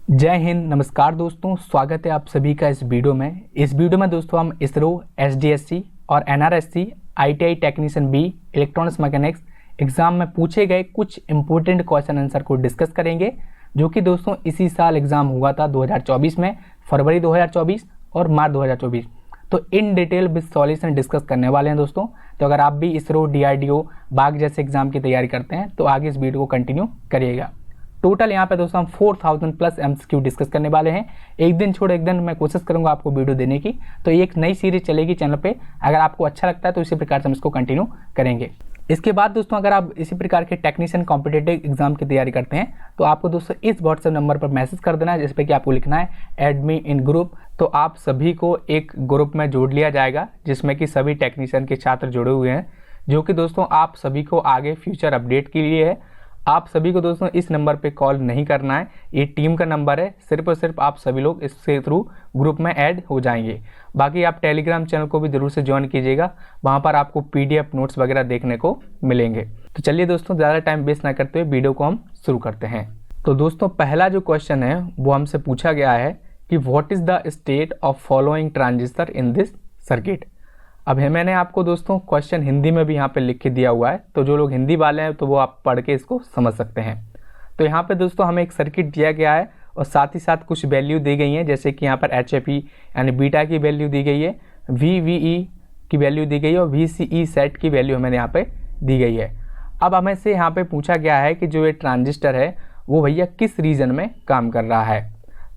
जय हिंद। नमस्कार दोस्तों, स्वागत है आप सभी का इस वीडियो में। इस वीडियो में दोस्तों हम इसरो, एसडीएससी और NRSC, ITI technician B, electronics mechanics exam में पूछे गए कुछ इंपॉर्टेंट क्वेश्चन आंसर को डिस्कस करेंगे, जो कि दोस्तों इसी साल एग्जाम हुआ था 2024 में, फरवरी 2024 और मार्च 2024। तो in detail with solution discuss करने वाले हैं दोस्तों। तो अगर आप भी इसरो, डीआरडीओ, बाग जैसे एग्जाम की तैयारी करते हैं तो आगे इस वीडियो को कंटिन्यू करिएगा। टोटल यहाँ पे दोस्तों हम 4000 प्लस एमसीक्यू डिस्कस करने वाले हैं। एक दिन छोड़ एक दिन मैं कोशिश करूंगा आपको वीडियो देने की। तो ये एक नई सीरीज चलेगी चैनल पे। अगर आपको अच्छा लगता है तो इसी प्रकार से हम इसको कंटिन्यू करेंगे। इसके बाद दोस्तों अगर आप इसी प्रकार के टेक्नीशियन कॉम्पिटेटिव एग्जाम की तैयारी करते हैं तो आपको दोस्तों इस व्हाट्सएप नंबर पर मैसेज कर देना है, जिस पे कि आपको लिखना है ऐड मी इन ग्रुप। तो आप सभी को एक ग्रुप में जोड़ लिया जाएगा, जिसमें कि सभी टेक्नीशियन के छात्र जुड़े हुए हैं, जो कि दोस्तों आप सभी को आगे फ्यूचर अपडेट के लिए है। आप सभी को दोस्तों इस नंबर पे कॉल नहीं करना है, ये टीम का नंबर है। सिर्फ और सिर्फ आप सभी लोग इसके थ्रू ग्रुप में ऐड हो जाएंगे। बाकी आप टेलीग्राम चैनल को भी जरूर से ज्वाइन कीजिएगा, वहाँ पर आपको पीडीएफ नोट्स वगैरह देखने को मिलेंगे। तो चलिए दोस्तों ज़्यादा टाइम वेस्ट ना करते हुए वीडियो को हम शुरू करते हैं। तो दोस्तों पहला जो क्वेश्चन है वो हमसे पूछा गया है कि what is the state of following transistor in this circuit. अब है मैंने आपको दोस्तों क्वेश्चन हिंदी में भी यहाँ पे लिख के दिया हुआ है, तो जो लोग हिंदी वाले हैं तो वो आप पढ़ के इसको समझ सकते हैं। तो यहाँ पे दोस्तों हमें एक सर्किट दिया गया है और साथ ही साथ कुछ वैल्यू दी गई हैं, जैसे कि यहाँ पर HFE यानी बीटा की वैल्यू दी गई है, VVE की वैल्यू दी गई है और VCE सेट की वैल्यू हमें यहाँ पे दी गई है। अब हमें से यहाँ पे पूछा गया है कि जो ये ट्रांजिस्टर है वो भैया किस रीजन में काम कर रहा है।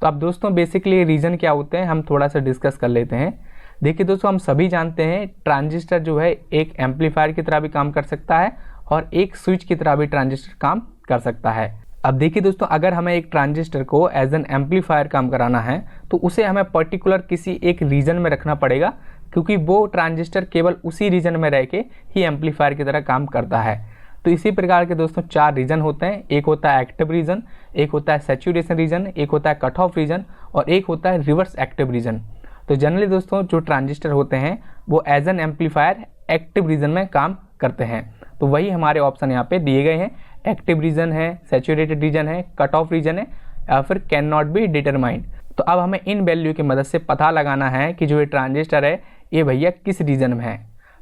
तो अब दोस्तों बेसिकली रीजन क्या होते हैं हम थोड़ा सा डिस्कस कर लेते हैं। देखिए दोस्तों हम सभी जानते हैं ट्रांजिस्टर जो है एक एम्पलीफायर की तरह भी काम कर सकता है और एक स्विच की तरह भी ट्रांजिस्टर काम कर सकता है। अब देखिए दोस्तों अगर हमें एक ट्रांजिस्टर को एज एन एम्पलीफायर काम कराना है तो उसे हमें पर्टिकुलर किसी एक रीजन में रखना पड़ेगा, क्योंकि वो ट्रांजिस्टर केवल उसी रीजन में रह के ही एम्पलीफायर की तरह काम करता है। तो इसी प्रकार के दोस्तों 4 रीजन होते हैं। एक होता है एक्टिव रीजन, एक होता है सैचुरेशन रीजन, एक होता है कट ऑफ रीजन और एक होता है रिवर्स एक्टिव रीजन। तो जनरली दोस्तों जो ट्रांजिस्टर होते हैं वो as an amplifier active region में काम करते हैं। तो वही हमारे ऑप्शन यहाँ पे दिए गए हैं। एक्टिव रीजन है, सैचुरेटेड रीजन है, कट ऑफ रीजन है या फिर कैन नॉट बी डिटरमाइंड। तो अब हमें इन वैल्यू की मदद से पता लगाना है कि जो ये ट्रांजिस्टर है ये भैया किस रीजन में है।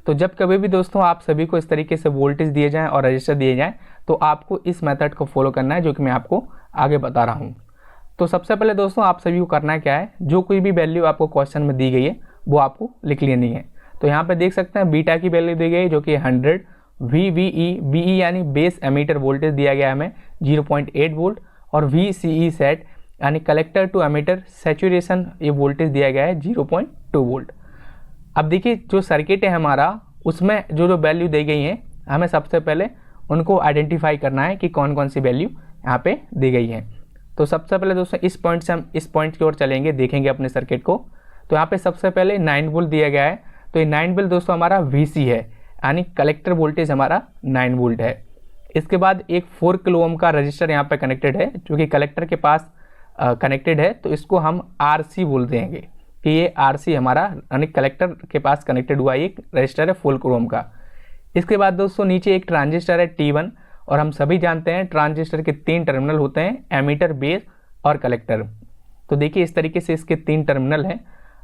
तो जब कभी भी दोस्तों आप सभी को इस तरीके से वोल्टेज दिए जाएँ और रजिस्टर दिए जाएँ तो आपको इस मेथड को फॉलो करना है, जो कि मैं आपको आगे बता रहा हूँ। तो सबसे पहले दोस्तों आप सभी को करना क्या है, जो कोई भी वैल्यू आपको क्वेश्चन में दी गई है वो आपको लिख लेनी है। तो यहाँ पे देख सकते हैं बीटा की वैल्यू दी गई है जो कि 100, VVE यानी बेस एमीटर वोल्टेज दिया गया है हमें 0.8 वोल्ट और VCE सेट यानी कलेक्टर टू एमीटर सैचुरेशन ये वोल्टेज दिया गया है 0.2 वोल्ट। अब देखिए जो सर्किट है हमारा उसमें जो जो वैल्यू दी गई है हमें सबसे पहले उनको आइडेंटिफाई करना है कि कौन कौन सी वैल्यू यहाँ पे दी गई है। तो सबसे पहले दोस्तों इस पॉइंट से हम इस पॉइंट की ओर चलेंगे, देखेंगे अपने सर्किट को। तो यहाँ पे सबसे पहले 9 वोल्ट दिया गया है, तो ये 9 वोल्ट दोस्तों हमारा VC है यानी कलेक्टर वोल्टेज हमारा 9 वोल्ट है। इसके बाद एक 4 किलो ओम का रजिस्टर यहाँ पे कनेक्टेड है जो कि कलेक्टर के पास कनेक्टेड है, तो इसको हम RC बोल देंगे कि ये RC हमारा यानी कलेक्टर के पास कनेक्टेड हुआ एक रजिस्टर है 4 किलो ओम का। इसके बाद दोस्तों नीचे एक ट्रांजिस्टर है T1 और हम सभी जानते हैं ट्रांजिस्टर के 3 टर्मिनल होते हैं, एमीटर, बेस और कलेक्टर। तो देखिए इस तरीके से इसके 3 टर्मिनल हैं।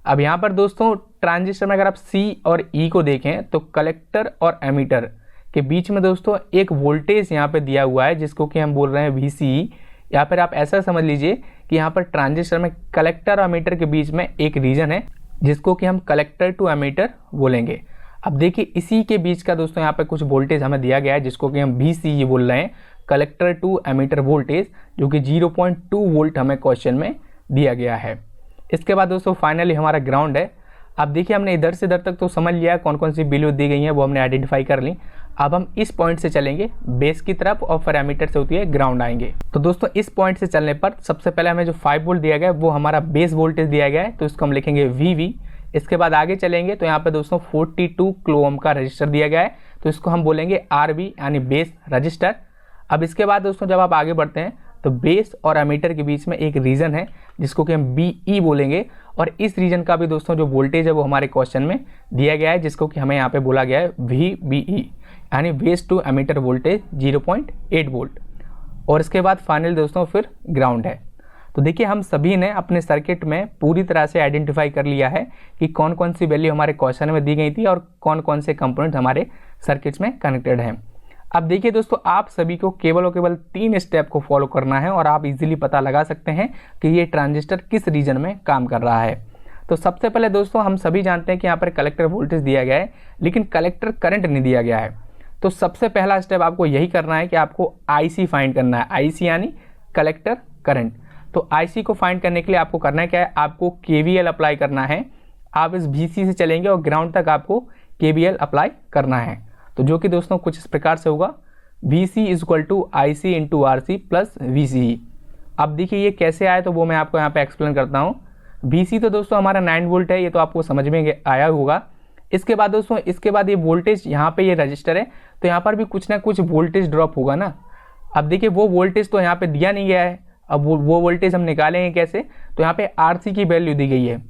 अब यहाँ पर दोस्तों ट्रांजिस्टर में अगर आप C और E को देखें तो कलेक्टर और एमीटर के बीच में दोस्तों एक वोल्टेज यहाँ पे दिया हुआ है जिसको कि हम बोल रहे हैं VCE, या फिर आप ऐसा समझ लीजिए कि यहाँ पर ट्रांजिस्टर में कलेक्टर और एमीटर के बीच में एक रीजन है जिसको कि हम कलेक्टर टू एमीटर बोलेंगे। अब देखिए इसी के बीच का दोस्तों यहाँ पे कुछ वोल्टेज हमें दिया गया है जिसको कि हम VCE बोल रहे हैं, कलेक्टर टू एमीटर वोल्टेज, जो कि 0.2 वोल्ट हमें क्वेश्चन में दिया गया है। इसके बाद दोस्तों फाइनली हमारा ग्राउंड है। अब देखिए हमने इधर से इधर तक तो समझ लिया कौन कौन सी वैल्यू दी गई हैं, वो हमने आइडेंटिफाई कर ली। अब हम इस पॉइंट से चलेंगे बेस की तरफ और फिर एमीटर से होती है ग्राउंड आएंगे। तो दोस्तों इस पॉइंट से चलने पर सबसे पहले हमें जो 5 वोल्ट दिया गया है वो हमारा बेस वोल्टेज दिया गया है, तो इसको हम लिखेंगे VV। इसके बाद आगे चलेंगे तो यहाँ पे दोस्तों 42 किलो ओम का रजिस्टर दिया गया है, तो इसको हम बोलेंगे RB यानी बेस रजिस्टर। अब इसके बाद दोस्तों जब आप आगे बढ़ते हैं तो बेस और एमीटर के बीच में एक रीजन है जिसको कि हम BE बोलेंगे, और इस रीजन का भी दोस्तों जो वोल्टेज है वो हमारे क्वेश्चन में दिया गया है जिसको कि हमें यहाँ पे बोला गया है VBE यानी base to emitter voltage 0.8 volt. और इसके बाद फाइनल दोस्तों फिर ग्राउंड है। तो देखिए हम सभी ने अपने सर्किट में पूरी तरह से आइडेंटिफाई कर लिया है कि कौन कौन सी वैल्यू हमारे क्वेश्चन में दी गई थी और कौन कौन से कंपोनेंट हमारे सर्किट्स में कनेक्टेड हैं। अब देखिए दोस्तों, आप सभी को केवल और केवल 3 स्टेप को फॉलो करना है और आप इजीली पता लगा सकते हैं कि ये ट्रांजिस्टर किस रीजन में काम कर रहा है। तो सबसे पहले दोस्तों, हम सभी जानते हैं कि यहाँ पर कलेक्टर वोल्टेज दिया गया है लेकिन कलेक्टर करंट नहीं दिया गया है। तो सबसे पहला स्टेप आपको यही करना है कि आपको IC फाइंड करना है, IC यानी कलेक्टर करंट। तो IC को फाइंड करने के लिए आपको करना है क्या है, आपको KVL अप्लाई करना है। आप इस VC से चलेंगे और ग्राउंड तक आपको KVL अप्लाई करना है। तो जो कि दोस्तों कुछ इस प्रकार से होगा, VC = IC × RC + VCE। अब देखिए ये कैसे आया, तो वो मैं आपको यहाँ पे एक्सप्लेन करता हूँ। VC तो दोस्तों हमारा 9 वोल्ट है, ये तो आपको समझ में आया होगा। इसके बाद दोस्तों, इसके बाद ये वोल्टेज यहाँ पे ये रजिस्टर है, तो यहाँ पर भी कुछ ना कुछ वोल्टेज ड्रॉप होगा ना। अब देखिए वो वोल्टेज तो यहाँ पे दिया नहीं गया है, अब वो वोल्टेज हम निकालेंगे कैसे, तो यहाँ पे RC की वैल्यू दी गई है।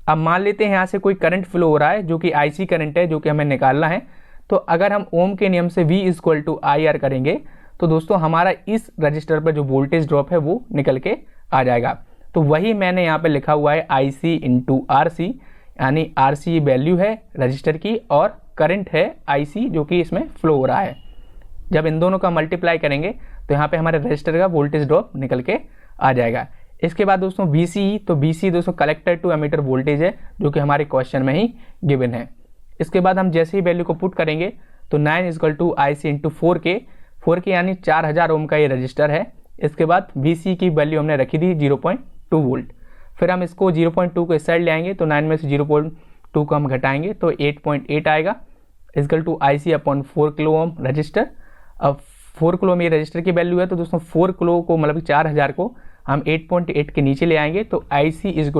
अब मान लेते हैं यहाँ से कोई करंट फ्लो हो रहा है जो कि IC करंट है, जो कि हमें निकालना है। तो अगर हम ओम के नियम से V = IR करेंगे तो दोस्तों हमारा इस रजिस्टर पर जो वोल्टेज ड्रॉप है वो निकल के आ जाएगा। तो वही मैंने यहाँ पे लिखा हुआ है IC × RC, यानी RC वैल्यू है रजिस्टर की और करंट है IC जो कि इसमें फ्लो हो रहा है। जब इन दोनों का मल्टीप्लाई करेंगे तो यहाँ पे हमारे रजिस्टर का वोल्टेज ड्रॉप निकल के आ जाएगा। इसके बाद दोस्तों VCE, तो VCE दोस्तों कलेक्टर टू एमीटर वोल्टेज है जो कि हमारे क्वेश्चन में ही गिवन है। इसके बाद हम जैसे ही वैल्यू को पुट करेंगे तो 9 = IC × 4K यानी 4000 ओम का ये रजिस्टर है। इसके बाद VCE की वैल्यू हमने रखी थी 0.2 वोल्ट। फिर हम इसको 0.2 को इस साइड ले आएंगे, तो 9 में से 0.2 को हम घटाएंगे तो 8.8 आएगा, = IC / 4 किलो ओम रजिस्टर। अब 4 किलो में ये रजिस्टर की वैल्यू है, तो दोस्तों 4 किलो को मतलब 4000 को हम 8.8 के नीचे ले आएंगे तो IC =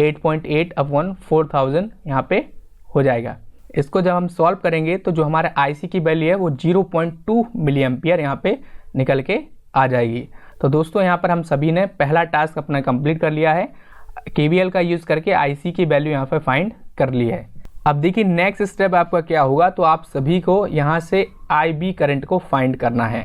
8.8 / 4000 यहाँ पे हो जाएगा। इसको जब हम सॉल्व करेंगे तो जो हमारा IC की वैल्यू है वो 0.2 मिली एम्पियर यहाँ पे निकल के आ जाएगी। तो दोस्तों यहाँ पर हम सभी ने पहला टास्क अपना कंप्लीट कर लिया है, KVL का यूज़ करके IC की वैल्यू यहाँ पे फाइंड कर ली है। अब देखिए नेक्स्ट स्टेप आपका क्या होगा, तो आप सभी को यहाँ से IB करंट को फाइंड करना है।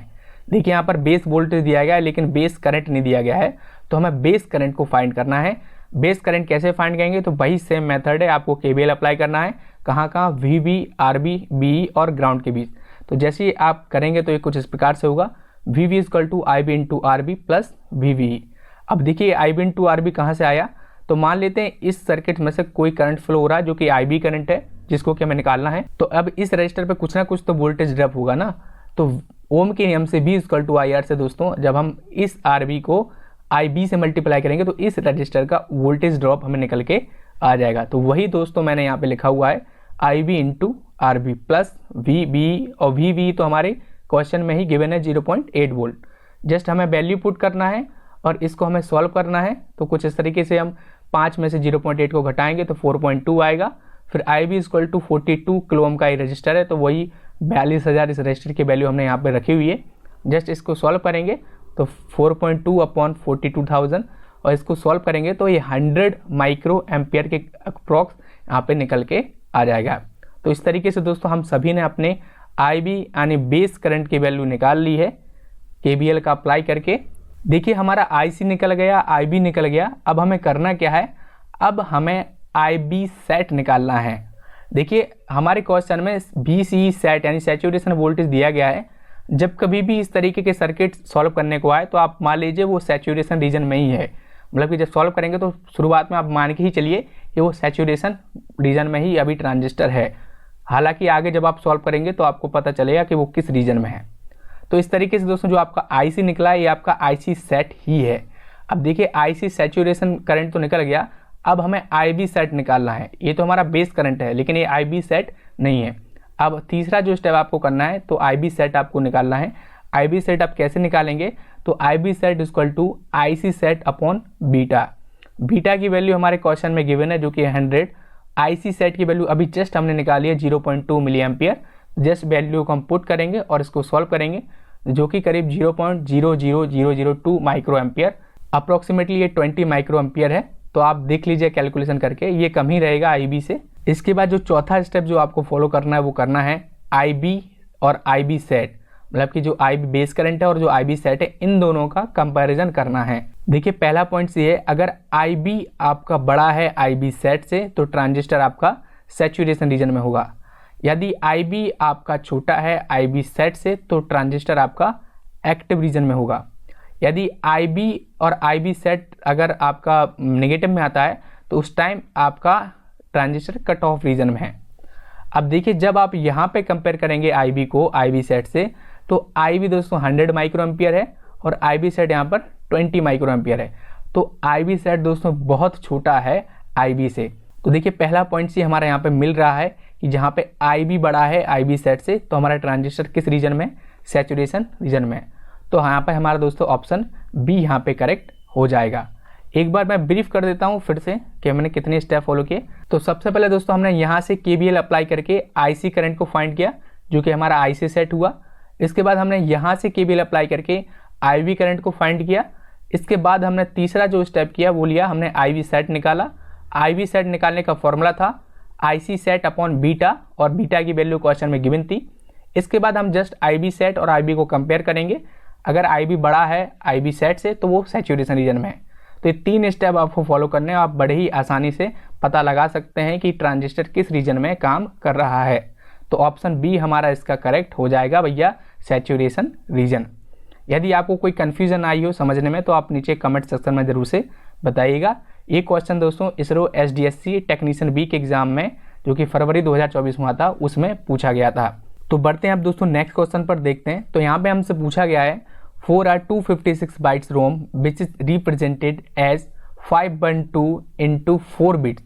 देखिए यहाँ पर बेस वोल्टेज दिया गया है लेकिन बेस करंट नहीं दिया गया है, तो हमें बेस करंट को फाइंड करना है। बेस करंट कैसे फाइंड करेंगे, तो वही सेम मेथड है, आपको KVL अप्लाई करना है। कहाँ VB, RB, BE और ग्राउंड के बीच। तो जैसे ही आप करेंगे तो ये कुछ इस प्रकार से होगा, VB = IB × RB + VBE। अब देखिए IB × RB कहाँ से आया, तो मान लेते हैं इस सर्किट में से कोई करंट फ्लो हो रहा है जो कि IB करंट है, जिसको कि हमें निकालना है। तो अब इस रजिस्टर पे कुछ ना कुछ तो वोल्टेज ड्रॉप होगा ना। तो ओम के नियम से V = IR से दोस्तों जब हम इस RB को IB से मल्टीप्लाई करेंगे तो इस रजिस्टर का वोल्टेज ड्रॉप हमें निकल के आ जाएगा। तो वही दोस्तों मैंने यहाँ पे लिखा हुआ है IB × RB + VBE, और VBE तो हमारे क्वेश्चन में ही गिवन है 0.8 वोल्ट। जस्ट हमें वैल्यू पुट करना है और इसको हमें सॉल्व करना है। तो कुछ इस तरीके से हम 5 में से 0.8 को घटाएंगे तो 4.2 आएगा। फिर IB = 42 किलो ओम का ये रजिस्टर है, तो वही 42,000 इस रजिस्टर की वैल्यू हमने यहाँ पे रखी हुई है। जस्ट इसको सॉल्व करेंगे तो 4.2 / 42,000 और इसको सॉल्व करेंगे तो ये 100 माइक्रो एम्पियर के अप्रॉक्स यहाँ पे निकल के आ जाएगा। तो इस तरीके से दोस्तों हम सभी ने अपने IB यानी बेस करंट की वैल्यू निकाल ली है KVL का अप्लाई करके। देखिए हमारा IC निकल गया, IB निकल गया। अब हमें करना क्या है, अब हमें IB सेट निकालना है। देखिए हमारे क्वेश्चन में VCE सेट यानी सैचुरेशन वोल्टेज दिया गया है। जब कभी भी इस तरीके के सर्किट सॉल्व करने को आए तो आप मान लीजिए वो सैचुरेशन रीजन में ही है, मतलब कि जब सॉल्व करेंगे तो शुरुआत में आप मान के ही चलिए कि वो सैचुरेशन रीजन में ही अभी ट्रांजिस्टर है। हालांकि आगे जब आप सॉल्व करेंगे तो आपको पता चलेगा कि वो किस रीजन में है। तो इस तरीके से दोस्तों जो आपका IC निकला है ये आपका IC सेट ही है। अब देखिए IC सैचुरेशन करंट तो निकल गया, अब हमें IB सेट निकालना है। ये तो हमारा बेस करंट है लेकिन ये IB सेट नहीं है। अब तीसरा जो स्टेप आपको करना है तो IB सेट आपको निकालना है। IB सेट आप कैसे निकालेंगे, तो IB set = IC set / beta. Beta की वैल्यू हमारे क्वेश्चन में गिवन है जो कि 100। IC सेट की वैल्यू अभी जस्ट हमने निकाली है 0.2 मिली एम्पियर। जस्ट वैल्यू को हम पुट करेंगे और इसको सॉल्व करेंगे जो कि करीब 0.00002 माइक्रो एम्पियर, अप्रॉक्सीमेटली ये 20 माइक्रो एम्पियर है। तो आप देख लीजिए कैलकुलेशन करके, ये कम ही रहेगा IB से। इसके बाद जो चौथा स्टेप जो आपको फॉलो करना है वो करना है IB और IB सेट, मतलब कि जो IB बेस करंट है और जो IB सेट है इन दोनों का कंपैरिजन करना है। देखिए पहला पॉइंट ये है, अगर IB आपका बड़ा है IB सेट से तो ट्रांजिस्टर आपका सैचुरेशन रीजन में होगा। यदि IB आपका छोटा है IB सेट से तो ट्रांजिस्टर आपका एक्टिव रीजन में होगा। यदि IB और IB सेट अगर आपका नेगेटिव में आता है तो उस टाइम आपका ट्रांजिस्टर कट ऑफ रीजन में है। अब देखिए जब आप यहाँ पे कंपेयर करेंगे IB को IB सेट से तो IB दोस्तों 100 माइक्रो एम्पियर है और IB सेट यहाँ पर 20 माइक्रो एम्पियर है। तो IB सेट दोस्तों बहुत छोटा है IB से। तो देखिए पहला पॉइंट से हमारा यहाँ पे मिल रहा है कि जहाँ पे IB बड़ा है IB सेट से तो हमारा ट्रांजिस्टर किस रीजन में, सैचुरेशन रीजन में। तो यहाँ पे हमारा दोस्तों ऑप्शन बी यहाँ पे करेक्ट हो जाएगा। एक बार मैं ब्रीफ कर देता हूँ फिर से कि मैंने कितने स्टेप फॉलो किए। तो सबसे पहले दोस्तों हमने यहाँ से KVL अप्लाई करके IC करंट को फाइंड किया जो कि हमारा IC सेट हुआ। इसके बाद हमने यहाँ से KVL अप्लाई करके IB करंट को फाइंड किया। इसके बाद हमने तीसरा जो स्टेप किया वो लिया, हमने IB सेट निकाला। IB सेट निकालने का फॉर्मूला था IC सेट अपॉन बीटा और बीटा की वैल्यू क्वेश्चन में गिवन थी। इसके बाद हम जस्ट IB सेट और IB को कंपेयर करेंगे। अगर IB बड़ा है IB सेट से तो वो सैचुरेशन रीजन में है। तो ये 3 स्टेप आपको फॉलो करने हैं, आप बड़े ही आसानी से पता लगा सकते हैं कि ट्रांजिस्टर किस रीजन में काम कर रहा है। तो ऑप्शन बी हमारा इसका करेक्ट हो जाएगा भैया, सैचुरेशन रीजन। यदि आपको कोई कन्फ्यूजन आई हो समझने में तो आप नीचे कमेंट सेक्शन में जरूर से बताइएगा। ये क्वेश्चन दोस्तों इसरो SDSC टेक्नीशियन बी के एग्जाम में जो कि फरवरी 2024 में हुआ था उसमें पूछा गया था। तो बढ़ते हैं अब दोस्तों नेक्स्ट क्वेश्चन पर देखते हैं। तो यहाँ पे हमसे पूछा गया है 4R256 bytes ROM which is represented as 512 into 4 bits.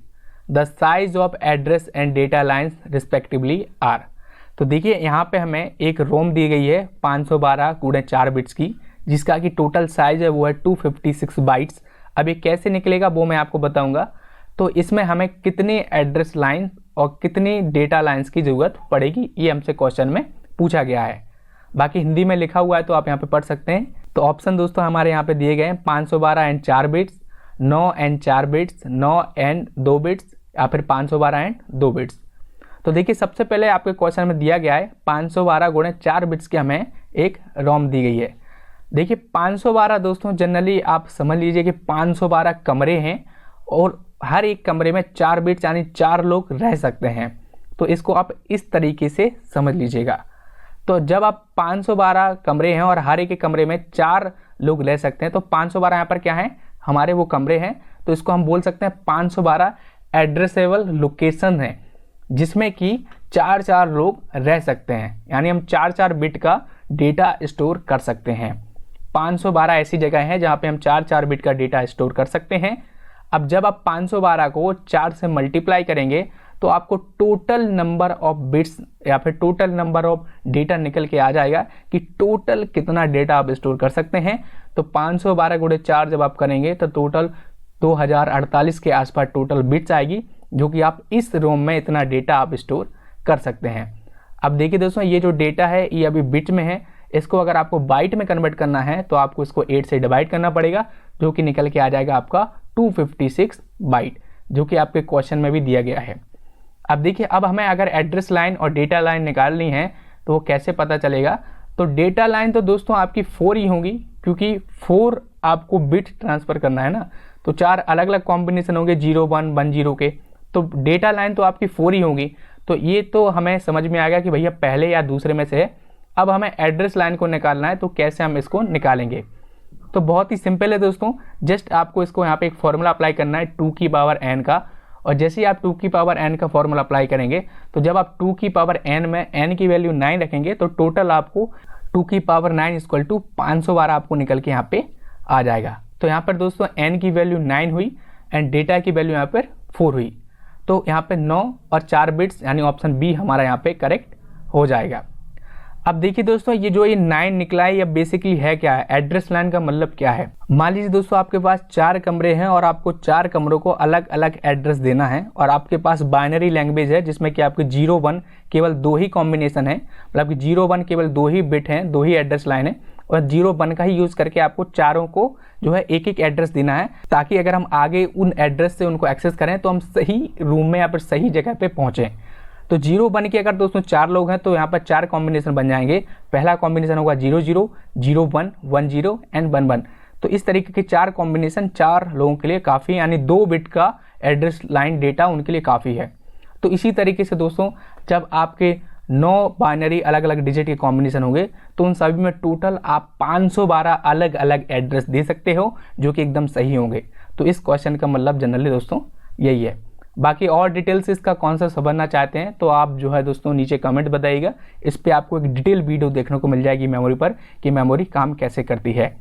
The size of address and data lines respectively are. तो देखिए यहाँ पे हमें एक रोम दी गई है 512 गुणे 4 बिट्स की, जिसका कि टोटल साइज है वो है 256 बाइट्स। अब ये कैसे निकलेगा वो मैं आपको बताऊंगा। तो इसमें हमें कितने एड्रेस लाइन और कितनी डेटा लाइंस की ज़रूरत पड़ेगी ये हमसे क्वेश्चन में पूछा गया है। बाकी हिंदी में लिखा हुआ है तो आप यहाँ पे पढ़ सकते हैं। तो ऑप्शन दोस्तों हमारे यहाँ पे दिए गए हैं 512 and 4 bits, 9 and 4 bits, 9 and 2 bits या फिर 512 एंड 2 बिट्स। तो देखिए सबसे पहले आपके क्वेश्चन में दिया गया है 512 गुणे 4 बिट्स की हमें एक रोम दी गई है। देखिए 512 दोस्तों जनरली आप समझ लीजिए कि 512 कमरे हैं और हर एक कमरे में 4 बिट्स यानी 4 लोग रह सकते हैं। तो इसको आप इस तरीके से समझ लीजिएगा। तो जब आप 512 कमरे हैं और हर एक कमरे में 4 लोग रह सकते हैं तो 512 यहाँ पर क्या है, हमारे वो कमरे हैं। तो इसको हम बोल सकते हैं 512 एड्रेसेबल लोकेशन है जिसमें कि 4 लोग रह सकते हैं, यानी हम 4 बिट का डेटा स्टोर कर सकते हैं। 512 ऐसी जगह है जहाँ पे हम 4 बिट का डेटा स्टोर कर सकते हैं। अब जब आप 512 को 4 से मल्टीप्लाई करेंगे तो आपको टोटल नंबर ऑफ बिट्स या फिर टोटल नंबर ऑफ डेटा निकल के आ जाएगा कि टोटल कितना डेटा आप स्टोर कर सकते हैं। तो 512 गुणे 4 जब आप करेंगे तो टोटल 2048 के आसपास टोटल बिट्स आएगी, जो कि आप इस रोम में इतना डेटा आप स्टोर कर सकते हैं। अब देखिए दोस्तों ये जो डेटा है ये अभी बिट में है, इसको अगर आपको बाइट में कन्वर्ट करना है तो आपको इसको 8 से डिवाइड करना पड़ेगा, जो कि निकल के आ जाएगा आपका 256 बाइट, जो कि आपके क्वेश्चन में भी दिया गया है। अब देखिए अब हमें अगर एड्रेस लाइन और डेटा लाइन निकालनी है तो वो कैसे पता चलेगा। तो डेटा लाइन तो दोस्तों आपकी 4 ही होंगी, क्योंकि 4 आपको बिट ट्रांसफ़र करना है ना। तो 4 अलग अलग कॉम्बिनेशन होंगे 0 1 1 0 के, तो डेटा लाइन तो आपकी 4 ही होंगी। तो ये तो हमें समझ में आ गया कि भैया पहले या दूसरे में से है। अब हमें एड्रेस लाइन को निकालना है, तो कैसे हम इसको निकालेंगे। तो बहुत ही सिंपल है दोस्तों, जस्ट आपको इसको यहाँ पे एक फॉर्मूला अप्लाई करना है 2 की पावर n का। और जैसे ही आप 2 की पावर n का फॉर्मूला अप्लाई करेंगे तो जब आप 2 की पावर n में n की वैल्यू 9 रखेंगे तो टोटल आपको 2 की पावर 9 इक्वल टू 512 आपको निकल के यहाँ पे आ जाएगा। तो यहाँ पर दोस्तों n की वैल्यू 9 हुई एंड डेटा की वैल्यू यहाँ पर 4 हुई। तो यहाँ पे 9 और 4 बिट्स यानी ऑप्शन बी हमारा यहाँ पे करेक्ट हो जाएगा। अब देखिए दोस्तों ये जो ये 9 निकला है ये बेसिकली है क्या है, एड्रेस लाइन का मतलब क्या है। मान लीजिए दोस्तों आपके पास 4 कमरे हैं और आपको 4 कमरों को अलग अलग एड्रेस देना है और आपके पास बाइनरी लैंग्वेज है जिसमें कि आपके 0 1 केवल 2 ही कॉम्बिनेशन है, मतलब कि 0 1 केवल 2 ही बिट हैं, 2 ही एड्रेस लाइन है और 0 1 का ही यूज़ करके आपको चारों को जो है एक एक एड्रेस देना है, ताकि अगर हम आगे उन एड्रेस से उनको एक्सेस करें तो हम सही रूम में या फिर सही जगह पर पहुँचें। तो 0 1 के अगर दोस्तों 4 लोग हैं तो यहाँ पर 4 कॉम्बिनेशन बन जाएंगे। पहला कॉम्बिनेशन होगा 0 0 0 1 1 0 एंड 1 1। तो इस तरीके के 4 कॉम्बिनेशन 4 लोगों के लिए काफ़ी, यानी 2 बिट का एड्रेस लाइन डेटा उनके लिए काफ़ी है। तो इसी तरीके से दोस्तों जब आपके 9 बाइनरी अलग अलग डिजिट के कॉम्बिनेशन होंगे तो उन सभी में टोटल आप 512 अलग अलग एड्रेस दे सकते हो जो कि एकदम सही होंगे। तो इस क्वेश्चन का मतलब जनरली दोस्तों यही है। बाकी और डिटेल्स इसका कौन सा समझना चाहते हैं तो आप जो है दोस्तों नीचे कमेंट बताइएगा, इस पर आपको एक डिटेल वीडियो देखने को मिल जाएगी मेमोरी पर कि मेमोरी काम कैसे करती है।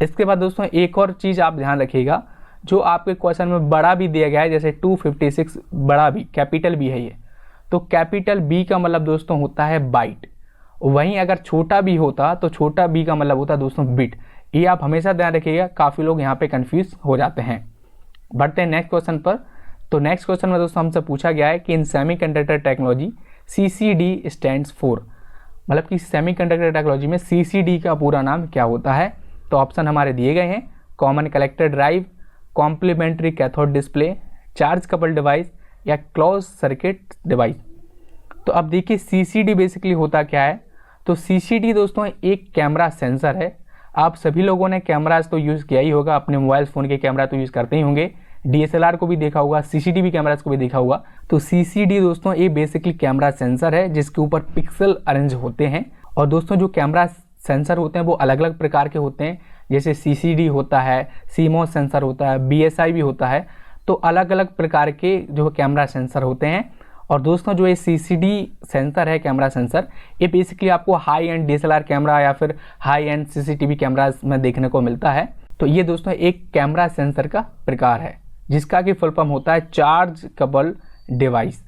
इसके बाद दोस्तों एक और चीज़ आप ध्यान रखिएगा, जो आपके क्वेश्चन में बड़ा भी दिया गया है, जैसे 256 बड़ा भी कैपिटल भी है ये, तो कैपिटल बी का मतलब दोस्तों होता है बाइट, वहीं अगर छोटा बी होता तो छोटा बी का मतलब होता है दोस्तों बिट। ये आप हमेशा ध्यान रखिएगा, काफ़ी लोग यहाँ पे कंफ्यूज हो जाते हैं। बढ़ते हैं नेक्स्ट क्वेश्चन पर। तो नेक्स्ट क्वेश्चन में दोस्तों हमसे पूछा गया है कि in semiconductor technology CCD stands for, मतलब कि सेमीकंडक्टर टेक्नोलॉजी में CCD का पूरा नाम क्या होता है। तो ऑप्शन हमारे दिए गए हैं, common collector drive, complementary cathode display, charge couple device या क्लोज सर्किट डिवाइस। तो अब देखिए CCD बेसिकली होता क्या है। तो CCD दोस्तों एक कैमरा सेंसर है। आप सभी लोगों ने कैमराज तो यूज़ किया ही होगा, अपने मोबाइल फ़ोन के कैमरा तो यूज़ करते ही होंगे, DSLR को भी देखा होगा, CCTV कैमराज को भी देखा होगा। तो CCD दोस्तों ये बेसिकली कैमरा सेंसर है जिसके ऊपर पिक्सल अरेंज होते हैं। और दोस्तों जो कैमरा सेंसर होते हैं वो अलग अलग प्रकार के होते हैं, जैसे CCD होता है, CMOS सेंसर होता है, BSI भी होता है। तो अलग अलग प्रकार के जो कैमरा सेंसर होते हैं। और दोस्तों जो ये CCD सेंसर है, कैमरा सेंसर, ये बेसिकली आपको हाई एंड DSLR कैमरा या फिर हाई एंड CCTV कैमराज में देखने को मिलता है। तो ये दोस्तों एक कैमरा सेंसर का प्रकार है जिसका कि फुल फॉर्म होता है चार्ज कपल डिवाइस।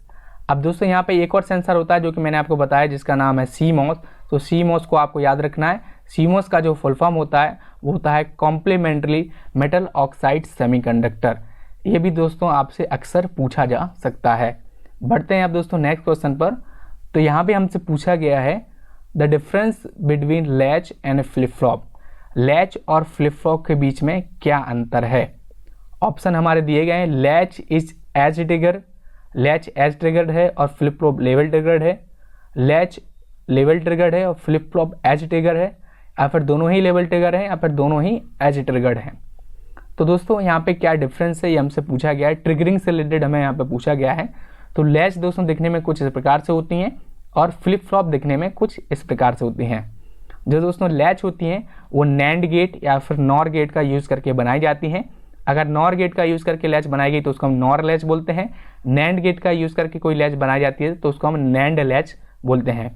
अब दोस्तों यहाँ पे एक और सेंसर होता है जो कि मैंने आपको बताया जिसका नाम है CMOS। तो CMOS को आपको याद रखना है। CMOS का जो फुल फॉर्म होता है वो होता है कॉम्प्लीमेंट्री मेटल ऑक्साइड सेमीकंडक्टर। ये भी दोस्तों आपसे अक्सर पूछा जा सकता है। बढ़ते हैं अब दोस्तों नेक्स्ट क्वेश्चन पर। तो यहाँ पे हमसे पूछा गया है the difference between latch and flip flop. Latch और फ्लिप फ्लॉप के बीच में क्या अंतर है। ऑप्शन हमारे दिए गए हैं, latch is edge trigger, latch edge triggered है और फ्लिप फ्लॉप लेवल ट्रिगर्ड है, लैच लेवल ट्रिगर्ड है और फ्लिप फ्लॉप एज ट्रिगर है, या फिर दोनों ही लेवल ट्रिगर है या फिर दोनों ही एज ट्रिगर्ड है। तो दोस्तों यहाँ पे क्या डिफरेंस है ये हमसे पूछा गया है, ट्रिगरिंग से रिलेटेड हमें यहाँ पे पूछा गया है। तो लैच दोस्तों दिखने में कुछ इस प्रकार से होती हैं और फ्लिप फ्लॉप दिखने में कुछ इस प्रकार से होती हैं। जो दोस्तों लैच होती हैं वो नैंड गेट या फिर नॉर गेट का यूज़ करके बनाई जाती हैं। अगर नॉर गेट का यूज़ करके लैच बनाई गई तो उसको हम नॉर लैच बोलते हैं। नैंड गेट का यूज़ करके कोई लैच बनाई जाती है तो उसको हम नैंड लैच बोलते हैं।